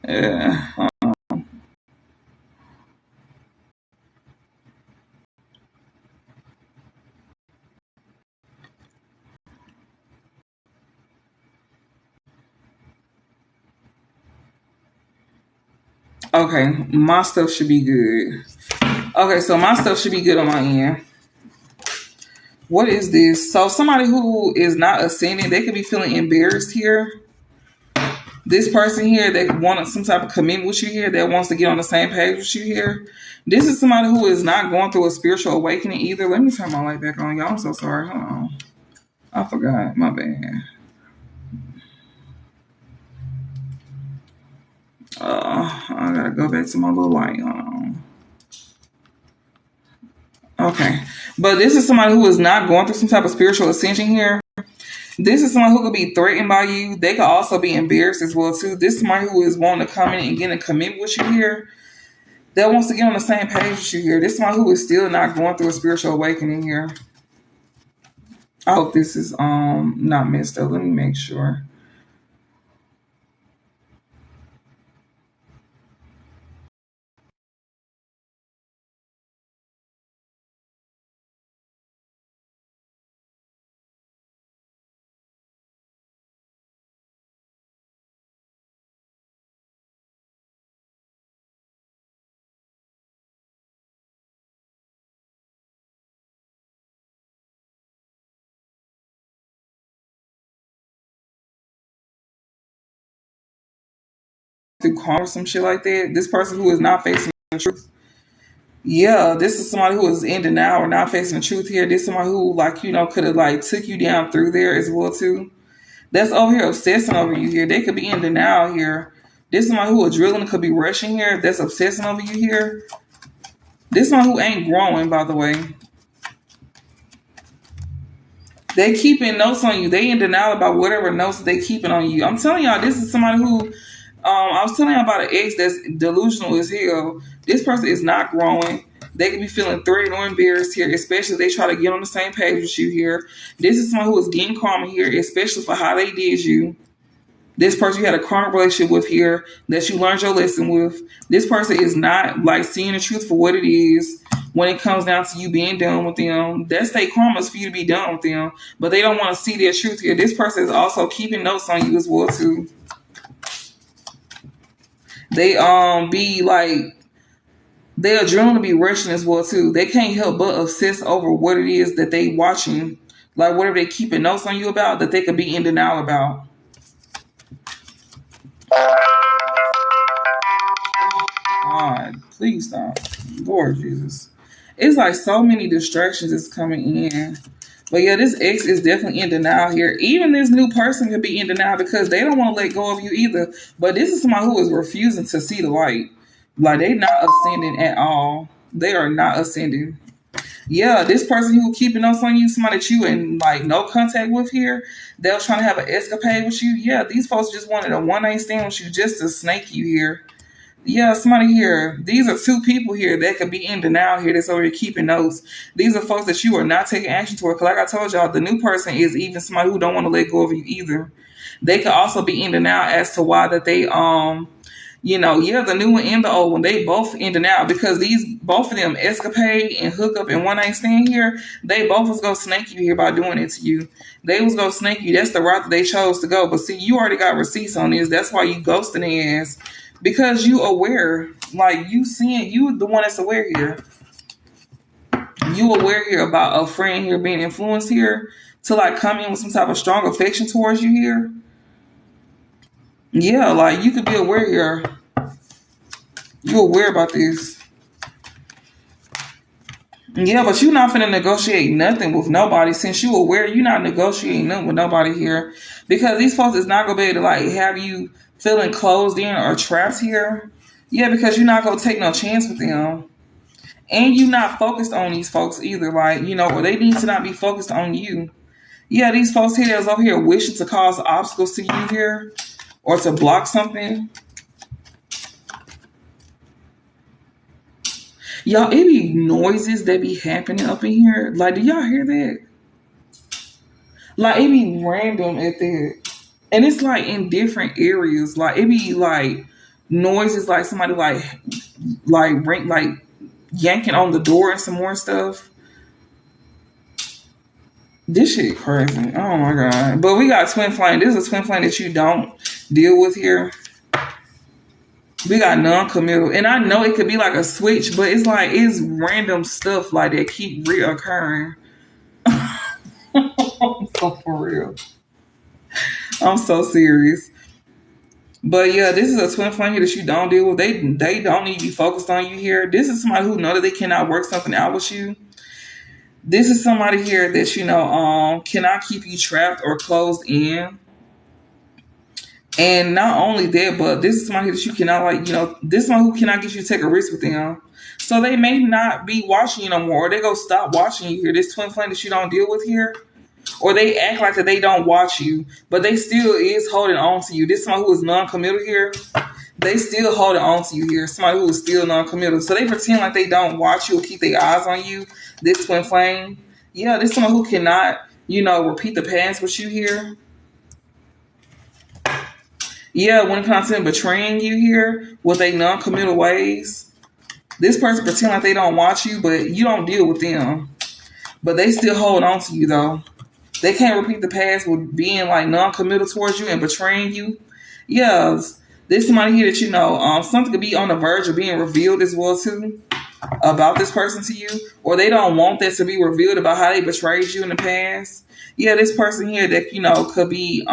Yeah. Okay, my stuff should be good. Okay, so my stuff should be good on my end. What is this? So somebody who is not ascending, they could be feeling embarrassed here. This person here that wanted some type of commitment with you here, that wants to get on the same page with you here. This is somebody who is not going through a spiritual awakening either. Let me turn my light back on, y'all. I'm so sorry. Hold on. I forgot. My bad. I gotta go back to my little light. Hold on. Okay. But this is somebody who is not going through some type of spiritual ascension here. This is someone who could be threatened by you. They could also be embarrassed as well too. This is somebody who is wanting to come in and get a commitment with you here. That wants to get on the same page with you here. This is somebody who is still not going through a spiritual awakening here. I hope this is not messed up. Let me make sure. Through karma or some shit like that. This person who is not facing the truth. Yeah, this is somebody who is in denial or not facing the truth here. This is somebody who, like, could have like took you down through there as well too. That's over here obsessing over you here. They could be in denial here. This is somebody who is drilling could be rushing here. That's obsessing over you here. This one who ain't growing, by the way. They keeping notes on you. They in denial about whatever notes they keeping on you. I'm telling y'all, this is somebody who I was telling you about an ex that's delusional as hell. This person is not growing. They could be feeling threatened or embarrassed here, especially if they try to get on the same page with you here. This is someone who is getting karma here, especially for how they did you. This person you had a karmic relationship with here that you learned your lesson with. This person is not like seeing the truth for what it is when it comes down to you being done with them. That's their karma is for you to be done with them, but they don't want to see their truth here. This person is also keeping notes on you as well too. They be like their adrenaline be rushing as well too. They can't help but obsess over what it is that they watching, like whatever they keeping notes on you about that they could be in denial about. God, please stop. Lord Jesus. It's like so many distractions is coming in. But yeah, this ex is definitely in denial here. Even this new person could be in denial because they don't want to let go of you either. But this is somebody who is refusing to see the light. Like they not ascending at all. They are not ascending. Yeah, this person who keeping notes on you, somebody that you in like no contact with here, they're trying to have an escapade with you. Yeah, these folks just wanted a one night stand with you just to snake you here. Yeah, somebody here. These are two people here that could be in denial here that's already keeping notes. These are folks that you are not taking action toward. Because like I told y'all, the new person is even somebody who don't want to let go of you either. They could also be in denial as to why that they the new one and the old one, they both in denial because these both of them escapade and hook up in one night stand here. They both was gonna snake you here by doing it to you. They was gonna snake you. That's the route that they chose to go. But see, you already got receipts on this. That's why you ghosting their ass. Because you aware, like you seeing, you the one that's aware here. You aware here about a friend here being influenced here to like come in with some type of strong affection towards you here. Yeah, like you could be aware here. You aware about this. Yeah, but you're not finna negotiate nothing with nobody since you aware you're not negotiating nothing with nobody here. Because these folks is not gonna be able to like have you feeling closed in or trapped here. Yeah, because you're not gonna take no chance with them. And you're not focused on these folks either. Like, or they need to not be focused on you. Yeah, these folks here that's over here wishing to cause obstacles to you here or to block something. Y'all, it be noises that be happening up in here. Like, do y'all hear that? Like, it be random at that. And it's like in different areas. Like, it be like noises like somebody ring, like yanking on the door and some more stuff. This shit crazy. Oh my God. But we got twin flame. This is a twin flame that you don't deal with here. We got non-committal. And I know it could be like a switch, but it's random stuff like that keep reoccurring. I'm so for real. I'm so serious. But yeah, this is a twin flame here that you don't deal with. They don't need to be focused on you here. This is somebody who know that they cannot work something out with you. This is somebody here that cannot keep you trapped or closed in. And not only that, but this is somebody that you cannot this is one who cannot get you to take a risk with them. So they may not be watching you no more, or they go stop watching you here. This twin flame that you don't deal with here, or they act like that they don't watch you, but they still is holding on to you. This is someone who is non-committal here. They still holding on to you here. Somebody who is still non-committal. So they pretend like they don't watch you or keep their eyes on you. This twin flame. Yeah, this is someone who cannot, repeat the past with you here. Yeah, when it comes to betraying you here with their non-committal ways, this person pretend like they don't watch you, but you don't deal with them. But they still hold on to you though. They can't repeat the past with being like non-committal towards you and betraying you. Yeah, there's somebody here that something could be on the verge of being revealed as well too about this person to you, or they don't want that to be revealed about how they betrayed you in the past. Yeah, this person here that could be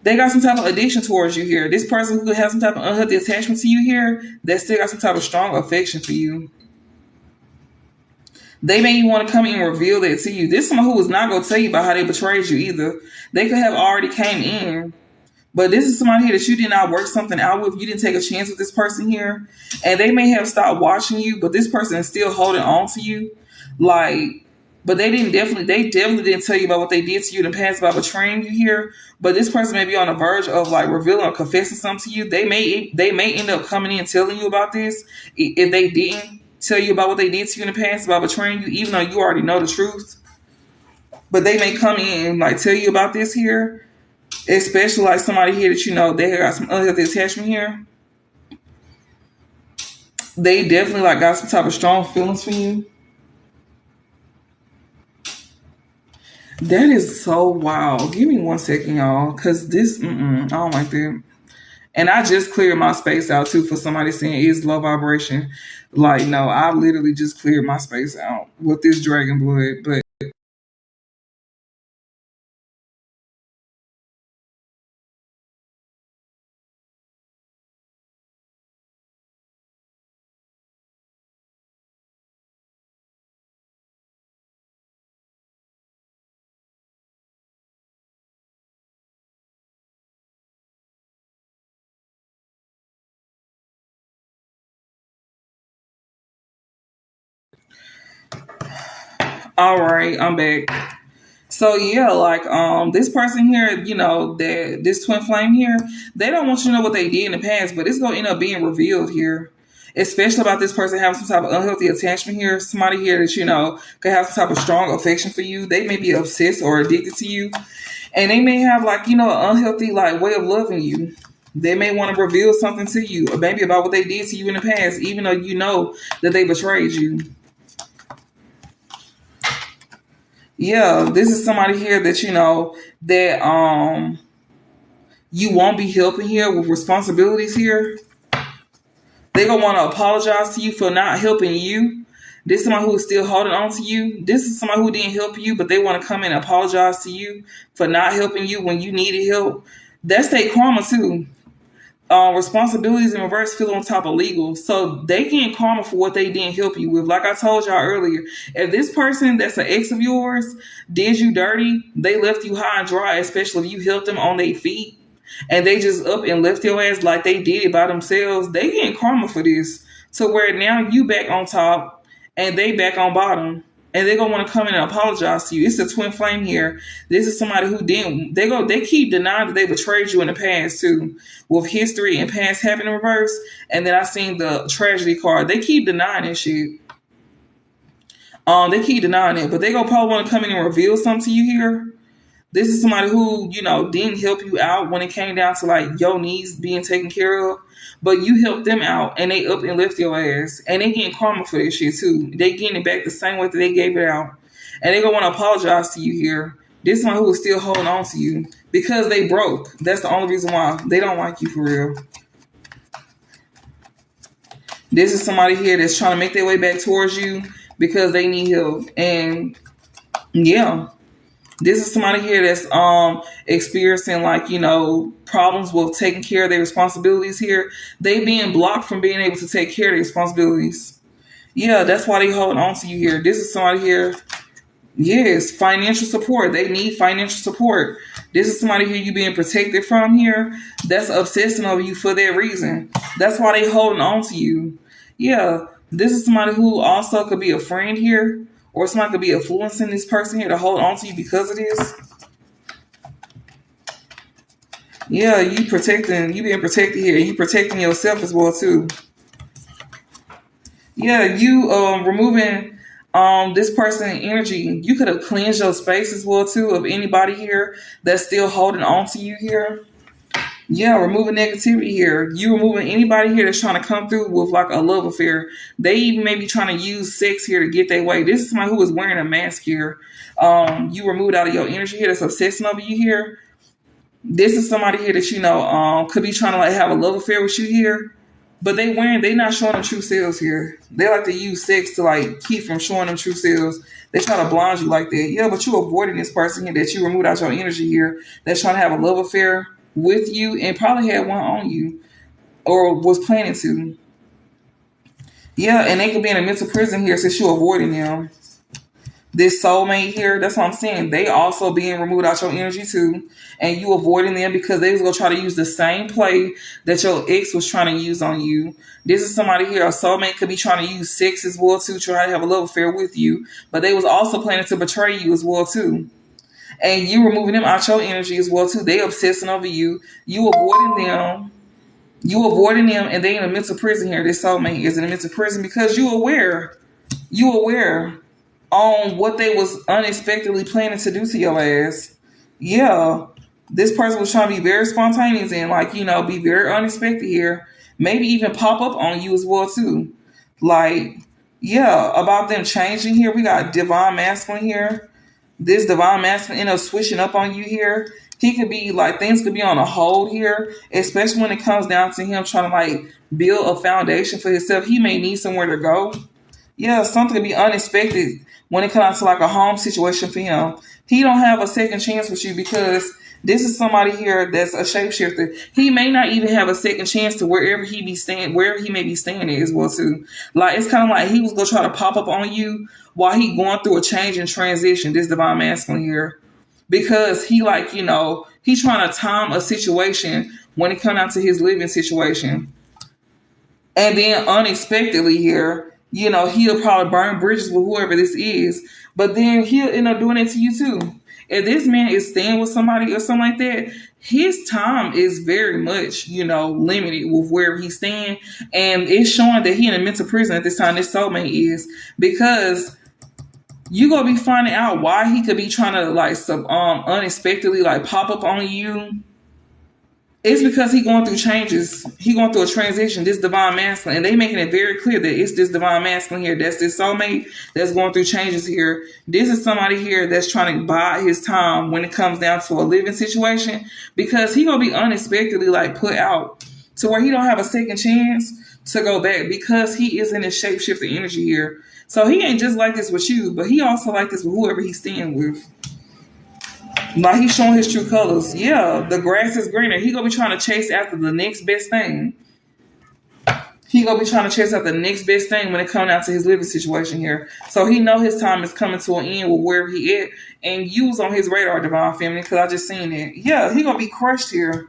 they got some type of addiction towards you here. This person who has some type of unhealthy attachment to you here that still got some type of strong affection for you. They may even want to come in and reveal that to you. This is someone who was not going to tell you about how they betrayed you either. They could have already came in, but this is somebody here that you did not work something out with. You didn't take a chance with this person here, and they may have stopped watching you, but this person is still holding on to you. Like, but they definitely didn't tell you about what they did to you in the past about betraying you here. But this person may be on the verge of like revealing or confessing something to you. They may end up coming in and telling you about this if they didn't tell you about what they did to you in the past about betraying you, even though you already know the truth. But they may come in and like tell you about this here, especially like somebody here that you know they got some unhealthy attachment here. They definitely like got some type of strong feelings for you. That is so wild. Give me 1 second, y'all, because I don't like that. And I just cleared my space out too for somebody saying it's low vibration. Like, no, I literally just cleared my space out with this dragon blood. But all right, I'm back. So yeah, like this person here, you know, that this twin flame here, they don't want you to know what they did in the past, but it's gonna end up being revealed here. Especially about this person having some type of unhealthy attachment here. Somebody here that you know could have some type of strong affection for you. They may be obsessed or addicted to you. And they may have like, you know, an unhealthy like way of loving you. They may want to reveal something to you, or maybe about what they did to you in the past, even though you know that they betrayed you. Yeah, this is somebody here that you know that you won't be helping here with responsibilities here. They gonna want to apologize to you for not helping you. This is someone who is still holding on to you. This is someone who didn't help you, but they want to come in and apologize to you for not helping you when you needed help. That's their karma too. Responsibilities in reverse feel on top of legal. So they get karma for what they didn't help you with. Like I told y'all earlier, if this person that's an ex of yours did you dirty, they left you high and dry, especially if you helped them on their feet and they just up and left your ass like they did it by themselves, they getting karma for this. To where now you back on top and they back on bottom. And they're gonna want to come in and apologize to you. It's a twin flame here. This is somebody who didn't. They keep denying that they betrayed you in the past too, with history and past happening in reverse. And then I seen the tragedy card. They keep denying that shit. They keep denying it, but they gonna probably want to come in and reveal something to you here. This is somebody who, you know, didn't help you out when it came down to like your needs being taken care of, but you helped them out and they up and left your ass. And they getting karma for this shit too. They getting it back the same way that they gave it out. And they gonna want to apologize to you here. This is someone who is still holding on to you because they broke. That's the only reason why. They don't like you for real. This is somebody here that's trying to make their way back towards you because they need help. And yeah. This is somebody here that's experiencing like, you know, problems with taking care of their responsibilities here. They being blocked from being able to take care of their responsibilities. Yeah, that's why they holding on to you here. This is somebody here. Yes, financial support. They need financial support. This is somebody here you being protected from here. That's obsessing over you for that reason. That's why they holding on to you. Yeah, this is somebody who also could be a friend here, or somebody could be influencing this person here to hold on to you because of this. Yeah, you being protected here. You protecting yourself as well too. Yeah, you removing this person energy. You could have cleansed your space as well too of anybody here that's still holding on to you here. Yeah, removing negativity here. You removing anybody here that's trying to come through with like a love affair. They even may be trying to use sex here to get their way. This is somebody who is wearing a mask here. You removed out of your energy here that's obsessing over you here. This is somebody here that you know could be trying to like have a love affair with you here. But they not showing them true selves here. They like to use sex to like keep from showing them true selves. They try to blind you like that. Yeah, but you avoiding this person here that you removed out your energy here that's trying to have a love affair with you and probably had one on you or was planning to. Yeah, and they could be in a mental prison here since you're avoiding them. This soulmate here, that's what I'm saying. They also being removed out your energy too. And you avoiding them because they was gonna try to use the same play that your ex was trying to use on you. This is somebody here, a soulmate could be trying to use sex as well too, try to have a love affair with you. But they was also planning to betray you as well too. And you removing them out your energy as well too. They obsessing over you. You avoiding them. You avoiding them, and they in a mental prison here. This soulmate is in a mental prison because you aware. You aware on what they was unexpectedly planning to do to your ass. Yeah, this person was trying to be very spontaneous and like be very unexpected here. Maybe even pop up on you as well too. Like yeah, about them changing here. We got divine masculine here. This divine masculine end up switching up on you here. He could be like things could be on a hold here, especially when it comes down to him trying to like build a foundation for himself. He may need somewhere to go. Yeah, something could be unexpected when it comes to like a home situation for him. He don't have a second chance with you because this is somebody here that's a shapeshifter. He may not even have a second chance to wherever he be staying, wherever he may be staying at as well too. Like it's kind of like he was gonna try to pop up on you while he going through a change and transition. This divine masculine here, because he like he trying to time a situation when it come down to his living situation, and then unexpectedly here, he'll probably burn bridges with whoever this is, but then he'll end up doing it to you too. If this man is staying with somebody or something like that, his time is very much, limited with where he's staying. And it's showing that he in a mental prison at this time, this soulmate is, because you gonna be finding out why he could be trying to like some unexpectedly like pop up on you. It's because he going through changes. He going through a transition. This divine masculine, and they making it very clear that it's this divine masculine here. That's this soulmate that's going through changes here. This is somebody here that's trying to buy his time when it comes down to a living situation, because he gonna be unexpectedly like put out to where he don't have a second chance to go back because he is in his shapeshifter energy here. So he ain't just like this with you, but he also like this with whoever he's staying with. Like he's showing his true colors. Yeah, the grass is greener. He gonna be trying to chase after the next best thing. He gonna be trying to chase after the next best thing when it comes down to his living situation here. So he know his time is coming to an end with wherever he at, and you was on his radar, divine feminine, because I just seen it. Yeah, he gonna be crushed here.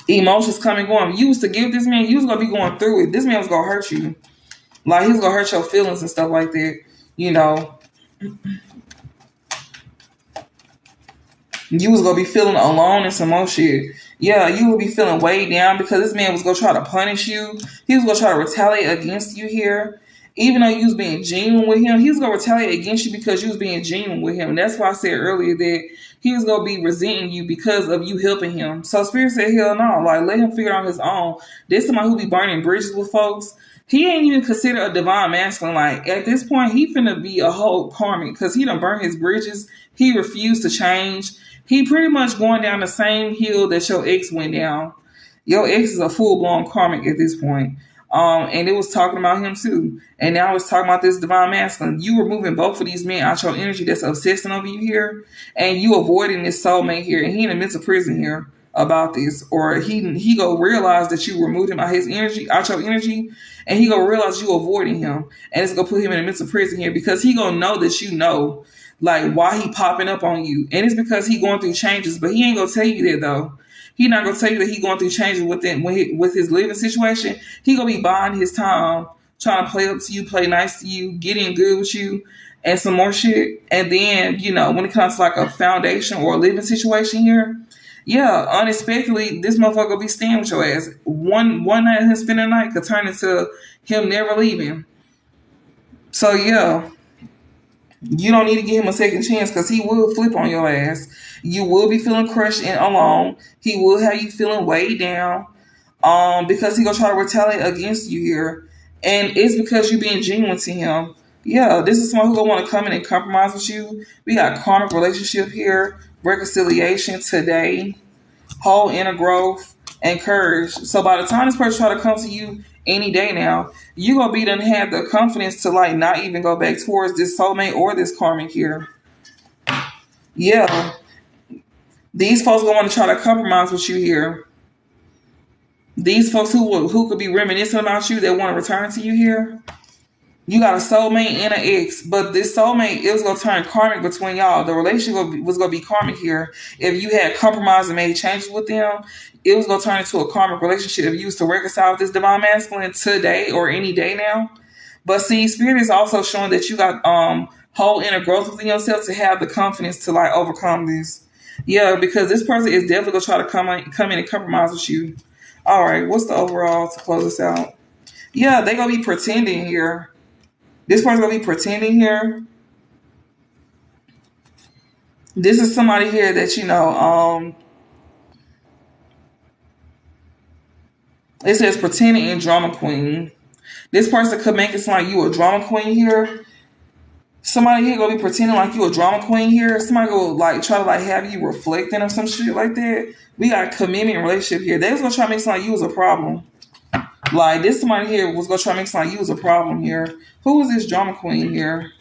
Emotions coming going. You was to give this man. You was gonna be going through it. This man was gonna hurt you. Like he was gonna hurt your feelings and stuff like that. You was gonna be feeling alone and some more shit. Yeah, you would be feeling weighed down because this man was gonna try to punish you. He was gonna try to retaliate against you here. Even though you was being genuine with him, he was gonna retaliate against you because you was being genuine with him. And that's why I said earlier that he was gonna be resenting you because of you helping him. So Spirit said, hell no, like let him figure it out on his own. This somebody who be burning bridges with folks. He ain't even considered a divine masculine. Like at this point, he finna be a whole karmic because he done burned his bridges. He refused to change. He pretty much going down the same hill that your ex went down. Your ex is a full blown karmic at this point. And it was talking about him too. And now it's talking about this divine masculine. You removing both of these men out your energy that's obsessing over you here, and you avoiding this soulmate here, and he in a mental prison here about this, or he go realize that you removed him out his energy, out your energy, and he go realize you avoiding him, and it's gonna put him in a mental prison here because he gonna know that like why he popping up on you, and it's because he going through changes, but he ain't gonna tell you that though. He not gonna tell you that he going through changes with his living situation. He gonna be buying his time, trying to play up to you, play nice to you, get in good with you, and some more shit. And then when it comes to like a foundation or a living situation here, yeah, unexpectedly this motherfucker gonna be staying with your ass. One night him spending the night could turn into him never leaving. So yeah. You don't need to give him a second chance because he will flip on your ass. You will be feeling crushed and alone. He will have you feeling weighed down. Because he gonna try to retaliate against you here. And it's because you being genuine to him. Yeah, this is someone who gonna want to come in and compromise with you. We got karmic relationship here, reconciliation today, whole inner growth, and courage. So by the time this person try to come to you any day now, you gonna be done have the confidence to like not even go back towards this soulmate or this karmic here. Yeah. These folks gonna want to try to compromise with you here. These folks who could be reminiscing about you that want to return to you here. You got a soulmate and an ex, but this soulmate, it was going to turn karmic between y'all. The relationship was going to be karmic here. If you had compromised and made changes with them, it was going to turn into a karmic relationship if you used to reconcile with this divine masculine today or any day now. But see, spirit is also showing that you got whole inner growth within yourself to have the confidence to like overcome this. Yeah, because this person is definitely going to try to come in and compromise with you. All right, what's the overall to close this out? Yeah, they going to be pretending here. This person's gonna be pretending here. This is somebody here that it says pretending and drama queen. This person could make it sound like you a drama queen here. Somebody here gonna be pretending like you a drama queen here. Somebody go like try to like have you reflecting or some shit like that. We got a commitment relationship here. They was gonna try to make it sound like you was a problem. Like this somebody here was gonna try to make it sound like you was a problem here. Who is this drama queen here?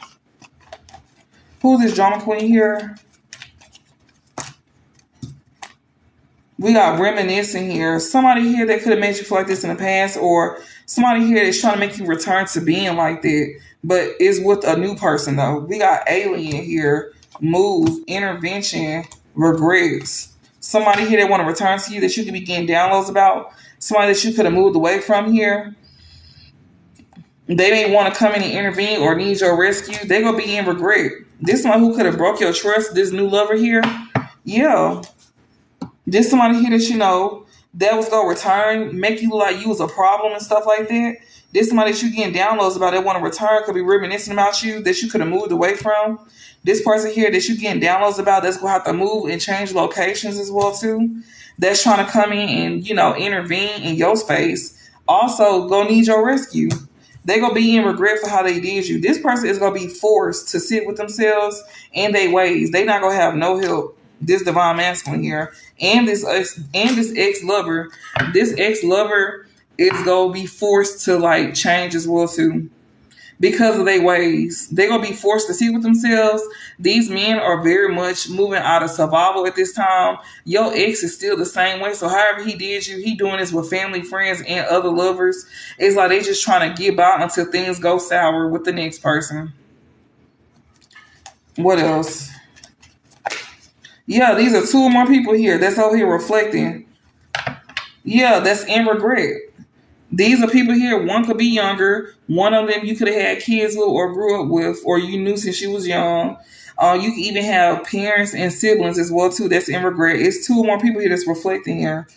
Who is this drama queen here? We got reminiscing here. Somebody here that could have made you feel like this in the past, or somebody here that's trying to make you return to being like that, but is with a new person though. We got alien here, move, intervention, regrets. Somebody here that want to return to you that you could be getting downloads about. Somebody that you could have moved away from here. They may want to come in and intervene or need your rescue. They gonna be in regret. This one who could have broke your trust, this new lover here. Yeah. This somebody here that that was gonna return, make you look like you was a problem and stuff like that. This somebody that you getting downloads about that want to return, could be reminiscing about you that you could have moved away from. This person here that you getting downloads about that's gonna have to move and change locations as well too. That's trying to come in and intervene in your space. Also gonna need your rescue. They gonna be in regret for how they did you. This person is gonna be forced to sit with themselves and their ways. They not gonna have no help. This divine masculine here and this ex lover. This ex lover is gonna be forced to like change as well too because of their ways. They gonna be forced to sit with themselves. These men are very much moving out of survival at this time. Your ex is still the same way. So however he did you, he doing this with family, friends, and other lovers. It's like they just trying to get by until things go sour with the next person. What else? Yeah, these are two or more people here that's over here reflecting. Yeah, that's in regret. These are people here. One could be younger. One of them you could have had kids with or grew up with, or you knew since you was young. You can even have parents and siblings as well too. That's in regret. It's two or more people here that's reflecting here.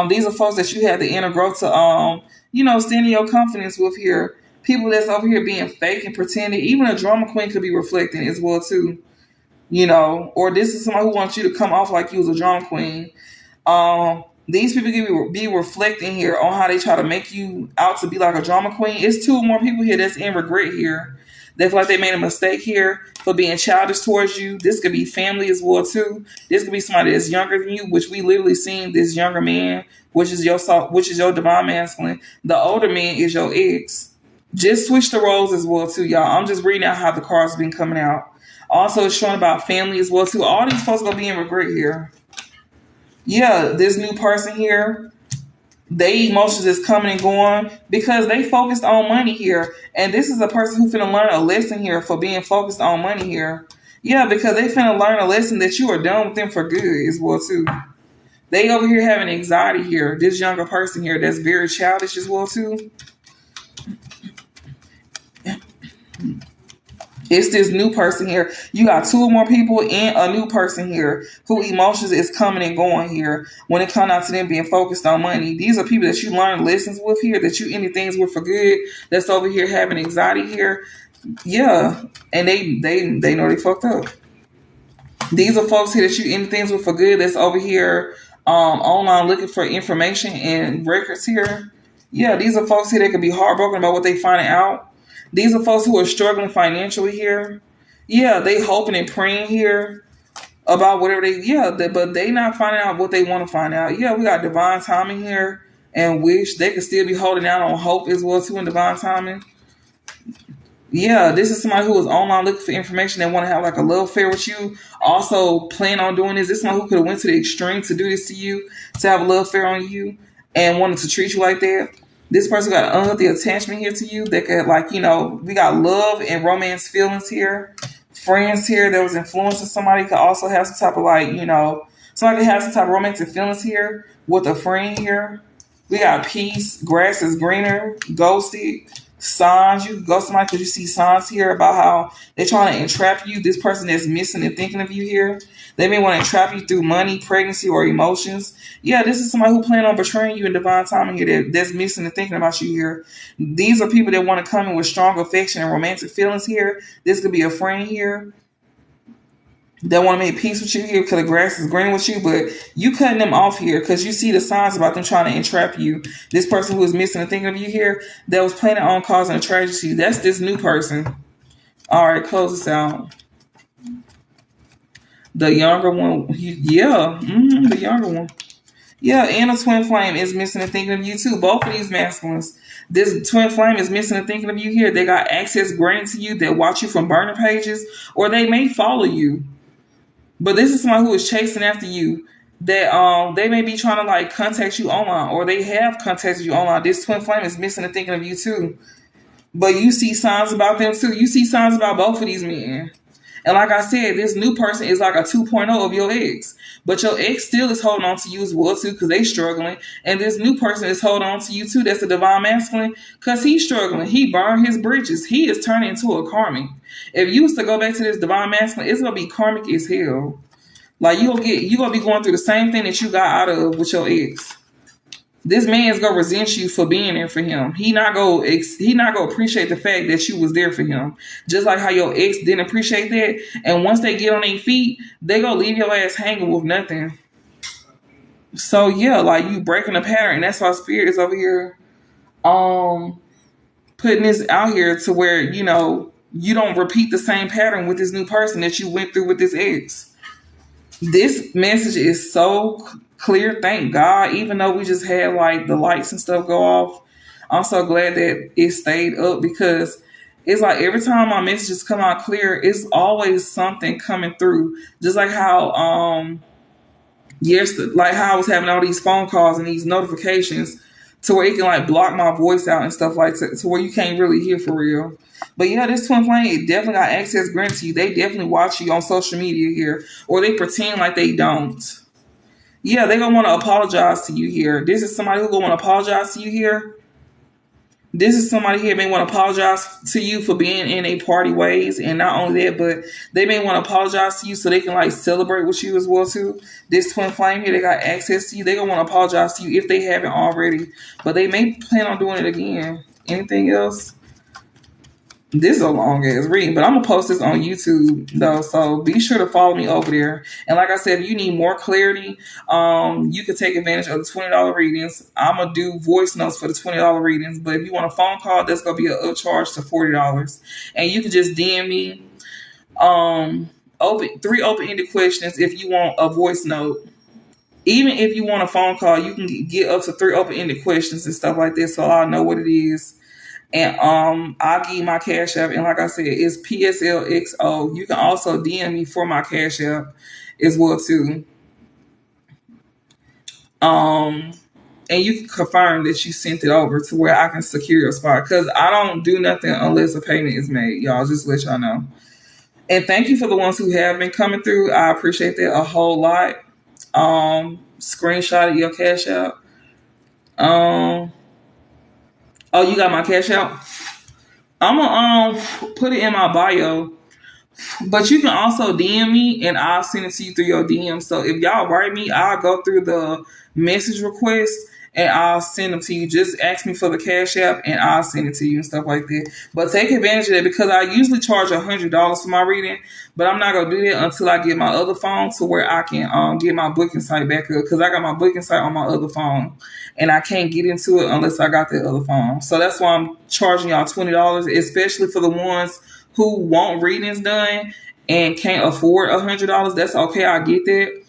These are folks that you have the inner growth to, stand in your confidence with here. People that's over here being fake and pretending. Even a drama queen could be reflecting as well too. Or this is somebody who wants you to come off like you was a drama queen. These people can be reflecting here on how they try to make you out to be like a drama queen. It's two or more people here that's in regret here. They feel like they made a mistake here for being childish towards you. This could be family as well too. This could be somebody that's younger than you, which we literally seen this younger man, which is your divine masculine. The older man is your ex. Just switch the roles as well too, y'all. I'm just reading out how the cards been coming out. Also, it's showing about family as well too. All these folks gonna be in regret here. Yeah, this new person here, they emotions is coming and going because they focused on money here. And this is a person who finna learn a lesson here for being focused on money here. Yeah, because they finna learn a lesson that you are done with them for good as well too. They over here having anxiety here. This younger person here that's very childish as well too. It's this new person here. You got two or more people and a new person here who emotions is coming and going here when it comes out to them being focused on money. These are people that you learn lessons with here, that you ended things with for good, that's over here having anxiety here. Yeah, and they know they fucked up. These are folks here that you ended things with for good, that's over here online looking for information and records here. Yeah, these are folks here that could be heartbroken about what they finding out. These are folks who are struggling financially here. Yeah, they hoping and praying here about whatever but they not finding out what they want to find out. Yeah, we got divine timing here and wish. They could still be holding out on hope as well too in divine timing. Yeah, this is somebody who is online looking for information and want to have like a love affair with you. Also plan on doing this. This is someone who could have went to the extreme to do this to you, to have a love affair on you. and wanted to treat you like that. This person got an unhealthy attachment here to you that could, like, we got love and romance feelings here. Friends here that was influencing somebody could also have some type of, like, somebody could have some type of romantic feelings here with a friend here. We got peace, grass is greener, ghosted, signs. You can ghost somebody because you see signs here about how they're trying to entrap you. This person that's missing and thinking of you here. They may want to entrap you through money, pregnancy, or emotions. Yeah, this is somebody who plan on betraying you in divine timing here that's missing and thinking about you here. These are people that want to come in with strong affection and romantic feelings here. This could be a friend here that want to make peace with you here because the grass is green with you, but you cutting them off here because you see the signs about them trying to entrap you. This person who is missing and thinking of you here that was planning on causing a tragedy to you, that's this new person. All right, close this out. The younger one, the younger one. Yeah, and a twin flame is missing and thinking of you too. Both of these masculines. This twin flame is missing and thinking of you here. They got access granted to you that watch you from burner pages, or they may follow you. But this is someone who is chasing after you that they may be trying to, like, contact you online, or they have contacted you online. This twin flame is missing and thinking of you too. But you see signs about them too. You see signs about both of these men. And like I said, this new person is like a 2.0 of your ex. But your ex still is holding on to you as well too because they struggling. And this new person is holding on to you too. That's a divine masculine because he's struggling. He burned his bridges. He is turning into a karmic. If you was to go back to this divine masculine, it's going to be karmic as hell. Like, you're going to be going through the same thing that you got out of with your ex. This man is gonna resent you for being there for him. He not gonna appreciate the fact that you was there for him. Just like how your ex didn't appreciate that. And once they get on their feet, they gonna leave your ass hanging with nothing. So yeah, like, you breaking a pattern. That's why spirit is over here, putting this out here to where you don't repeat the same pattern with this new person that you went through with this ex. This message is so clear, thank God, even though we just had, like, the lights and stuff go off. I'm so glad that it stayed up because it's like every time my messages come out clear, it's always something coming through. Just like how how I was having all these phone calls and these notifications to where it can, like, block my voice out and stuff like that, to where you can't really hear for real. But yeah, this twin flame, it definitely got access granted to you. They definitely watch you on social media here, or they pretend like they don't. Yeah, they gonna want to apologize to you here. This is somebody who gonna want to apologize to you here. This is somebody here may want to apologize to you for being in a party ways, and not only that, but they may want to apologize to you so they can, like, celebrate with you as well too. This twin flame here, they got access to you. They gonna want to apologize to you if they haven't already, but they may plan on doing it again. Anything else? This is a long ass reading, but I'm gonna post this on YouTube though, so be sure to follow me over there. And like I said, if you need more clarity, you can take advantage of the $20 readings. I'm gonna do voice notes for the $20 readings, but if you want a phone call, that's gonna be an upcharge to $40. And you can just DM me three open-ended questions if you want a voice note. Even if you want a phone call, you can get up to 3 open-ended questions and stuff like this, so I'll know what it is. And I'll give you my Cash App. And like I said, it's PSLXO. You can also DM me for my Cash App as well too. And you can confirm that you sent it over to where I can secure your spot. Because I don't do nothing unless a payment is made. Y'all, just let y'all know. And thank you for the ones who have been coming through. I appreciate that a whole lot. Screenshot of your Cash App. Oh, you got my Cash App? I'm gonna put it in my bio. But you can also DM me and I'll send it to you through your DM. So if y'all write me, I'll go through the message request and I'll send them to you. Just ask me for the Cash App and I'll send it to you and stuff like that. But take advantage of that because I usually charge $100 for my reading, but I'm not going to do that until I get my other phone to where I can get my booking site back up because I got my booking site on my other phone and I can't get into it unless I got the other phone. So that's why I'm charging y'all $20, especially for the ones who want readings done and can't afford $100. That's okay. I get that.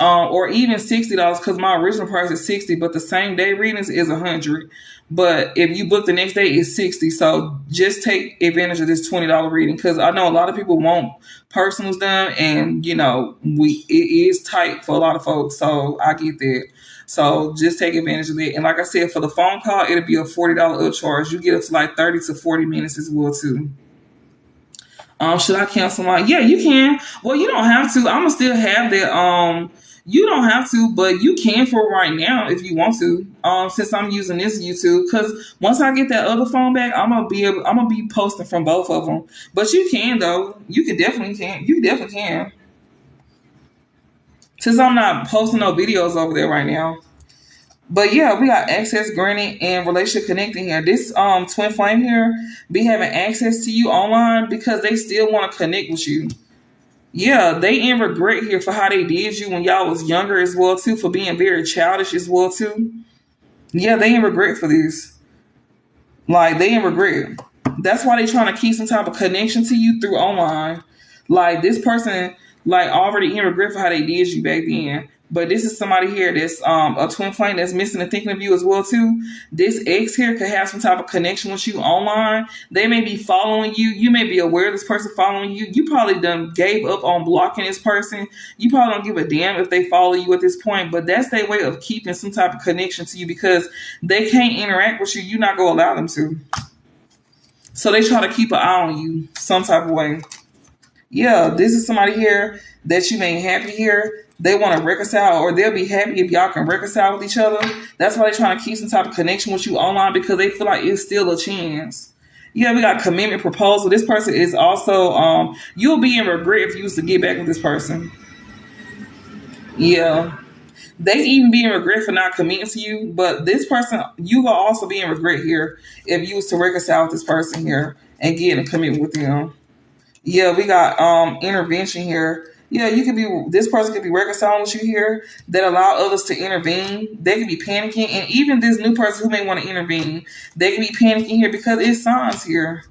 Or even $60 because my original price is $60, but the same day readings is $100. But if you book the next day, it's $60. So just take advantage of this $20 reading because I know a lot of people want personals done, and it is tight for a lot of folks. So I get that. So just take advantage of it. And like I said, for the phone call, it'll be a $40 upcharge. You get up to like 30 to 40 minutes as well too. Should I cancel mine? Yeah, you can. Well, you don't have to. I'ma still have that. You don't have to, but you can for right now if you want to. Since I'm using this YouTube, because once I get that other phone back, I'm gonna be posting from both of them. But you can though. You can definitely can. You definitely can. Since I'm not posting no videos over there right now. But yeah, we got access granted and relationship connecting here. This twin flame here be having access to you online because they still want to connect with you. Yeah, they in regret here for how they did you when y'all was younger as well too, for being very childish as well too. Yeah, they in regret for this. Like they in regret. That's why they trying to keep some type of connection to you through online. Like this person, like already in regret for how they did you back then. But this is somebody here that's a twin flame that's missing and thinking of you as well too. This ex here could have some type of connection with you online. They may be following you. You may be aware of this person following you. You probably done gave up on blocking this person. You probably don't give a damn if they follow you at this point. But that's their way of keeping some type of connection to you because they can't interact with you. You're not gonna allow them to. So they try to keep an eye on you some type of way. Yeah, this is somebody here that you may happy here. They want to reconcile, or they'll be happy if y'all can reconcile with each other. That's why they're trying to keep some type of connection with you online because they feel like it's still a chance. Yeah, we got commitment proposal. This person is also, you'll be in regret if you used to get back with this person. Yeah. They even be in regret for not committing to you, but this person, you will also be in regret here if you was to reconcile with this person here and get in a commitment with them. Yeah, we got intervention here. Yeah, you could be this person could be reconciling with you here that allow others to intervene. They could be panicking, and even this new person who may want to intervene, they can be panicking here because it's signs here.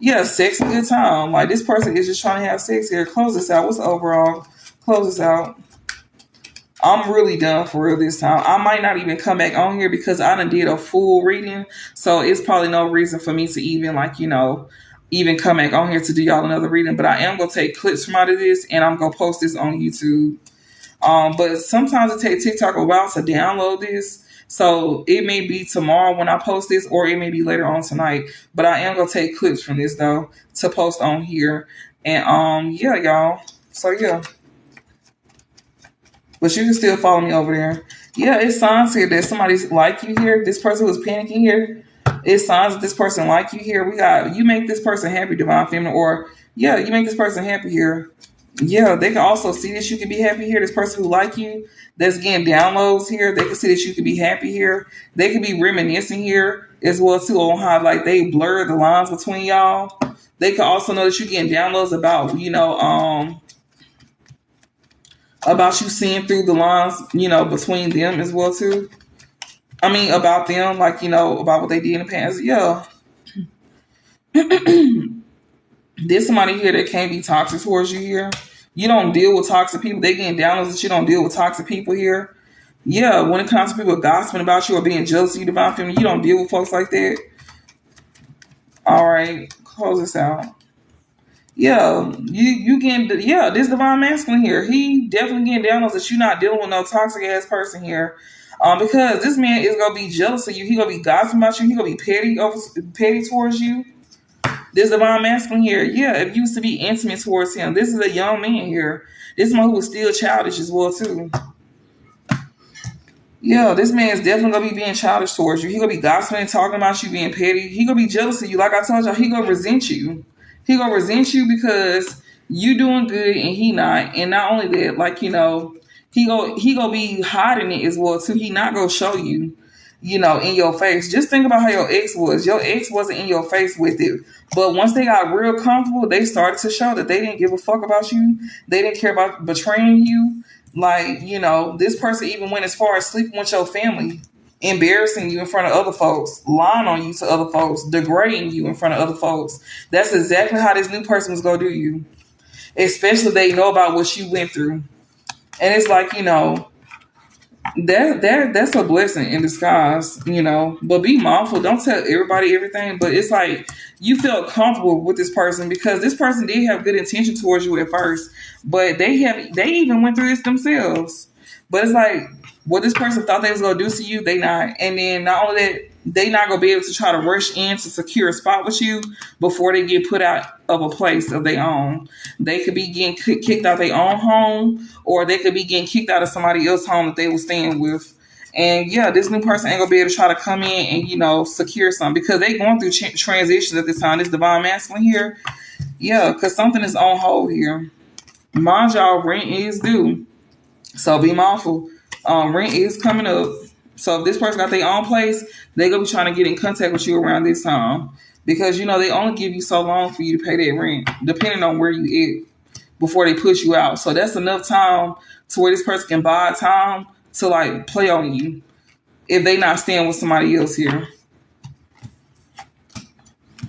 Yeah, sex and good time. Like this person is just trying to have sex here. Close this out. What's the overall? Close this out. I'm really done for real this time. I might not even come back on here because I done did a full reading. So it's probably no reason for me to even even come back on here to do y'all another reading. But I am going to take clips from out of this and I'm going to post this on YouTube. But sometimes it takes TikTok a while to download this. So it may be tomorrow when I post this or it may be later on tonight. But I am going to take clips from this though to post on here. And yeah, y'all. So yeah. But you can still follow me over there. Yeah, it signs here that somebody's like you here. This person who's panicking here. It signs that this person like you here. We got you make this person happy, divine feminine, or yeah, you make this person happy here. Yeah, they can also see that you can be happy here. This person who like you, that's getting downloads here. They can see that you can be happy here. They can be reminiscing here as well too on how like they blur the lines between y'all. They can also know that you're getting downloads about about you seeing through the lines, between them as well too. I mean, about them, like, about what they did in the past. Yeah. There's somebody here that can't be toxic towards you here. You don't deal with toxic people. They getting downloads that you don't deal with toxic people here. Yeah, when it comes to people gossiping about you or being jealous of you, divine feminine, you don't deal with folks like that. All right, close this out. Yeah, you getting this divine masculine here. He definitely getting downloads that you're not dealing with no toxic ass person here. Because this man is gonna be jealous of you. He gonna be gossiping about you. He gonna be petty towards you. This divine masculine here, yeah, if you used to be intimate towards him, this is a young man here. This is one who was still childish as well too. Yeah, this man is definitely gonna be being childish towards you. He gonna be gossiping, talking about you, being petty. He gonna be jealous of you. Like I told y'all, he gonna resent you. He gonna resent you because you doing good and he not. And not only that, he gonna be hiding it as well too. He not gonna show you, in your face. Just think about how your ex was. Your ex wasn't in your face with it. But once they got real comfortable, they started to show that they didn't give a fuck about you. They didn't care about betraying you. This person even went as far as sleeping with your family, embarrassing you in front of other folks, lying on you to other folks, degrading you in front of other folks. That's exactly how this new person was going to do you. Especially if they know about what you went through. And it's like, that's a blessing in disguise, but be mindful. Don't tell everybody everything, but it's like you feel comfortable with this person because this person did have good intention towards you at first, but they even went through this themselves. But it's like what this person thought they was gonna do to you, they not. And then not only that, they not gonna be able to try to rush in to secure a spot with you before they get put out of a place of their own. They could be getting kicked out their own home, or they could be getting kicked out of somebody else's home that they were staying with. And yeah, this new person ain't gonna be able to try to come in and secure something because they going through transitions at this time. This divine masculine here, yeah, because something is on hold here. Mind y'all, rent is due, so be mindful. Rent is coming up. So if this person got their own place, they gonna be trying to get in contact with you around this time because they only give you so long for you to pay that rent, depending on where you at before they push you out. So that's enough time to where this person can buy time to like play on you if they not staying with somebody else here.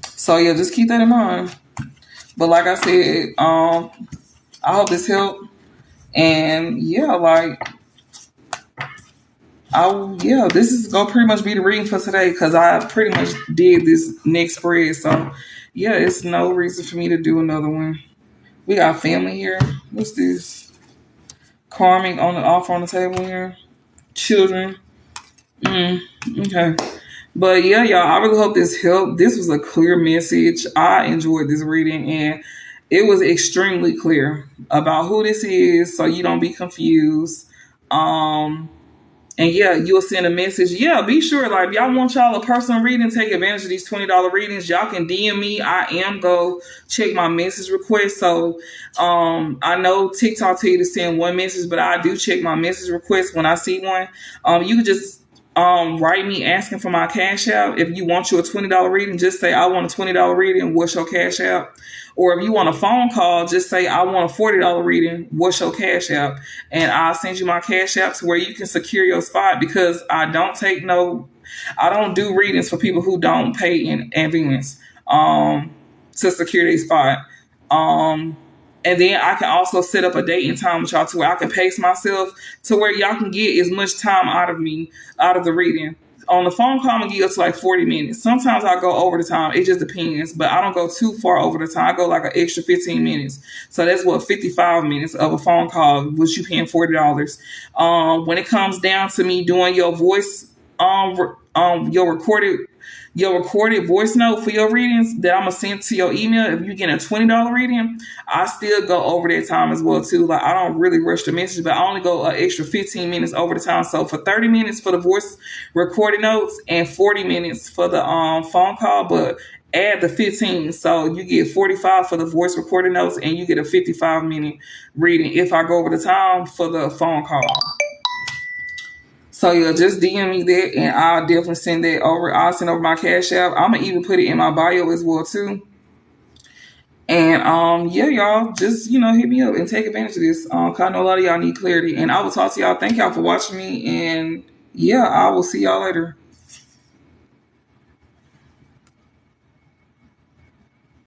So yeah, just keep that in mind. But like I said, I hope this helped. And yeah, this is gonna pretty much be the reading for today because I pretty much did this next spread. So yeah, it's no reason for me to do another one. We got family here. What's this? Karmic on the offer on the table here. Children. Okay. But yeah, y'all, I really hope this helped. This was a clear message. I enjoyed this reading and it was extremely clear about who this is so you don't be confused. And yeah, you'll send a message. Yeah, be sure, like, if y'all want y'all a personal reading, take advantage of these $20 readings. Y'all can DM me. I am go check my message request. So I know TikTok tell you to send one message, but I do check my message request when I see one. You can just write me asking for my cash out. If you want you a $20 reading, just say I want a $20 reading. What's your cash out? Or if you want a phone call, just say I want a $40 reading. What's your cash out? And I'll send you my cash out to where you can secure your spot because I don't do readings for people who don't pay in advance to secure their spot. And then I can also set up a date and time with y'all to where I can pace myself to where y'all can get as much time out of me, out of the reading. On the phone call, I'm going to give up to like 40 minutes. Sometimes I go over the time. It just depends. But I don't go too far over the time. I go like an extra 15 minutes. So that's 55 minutes of a phone call, which you paying $40. When it comes down to me doing your voice, your recorded voice note for your readings that I'm gonna send to your email. If you get a $20 reading, I still go over that time as well too. Like I don't really rush the message, but I only go an extra 15 minutes over the time. So for 30 minutes for the voice recorded notes and 40 minutes for the phone call, but add the 15. So you get 45 for the voice recorded notes and you get a 55-minute reading if I go over the time for the phone call. So yeah, just DM me that and I'll definitely send that over. I'll send over my cash app. I'm gonna even put it in my bio as well too. And yeah, y'all, just hit me up and take advantage of this. Cause I know a lot of y'all need clarity. And I will talk to y'all. Thank y'all for watching me. And yeah, I will see y'all later.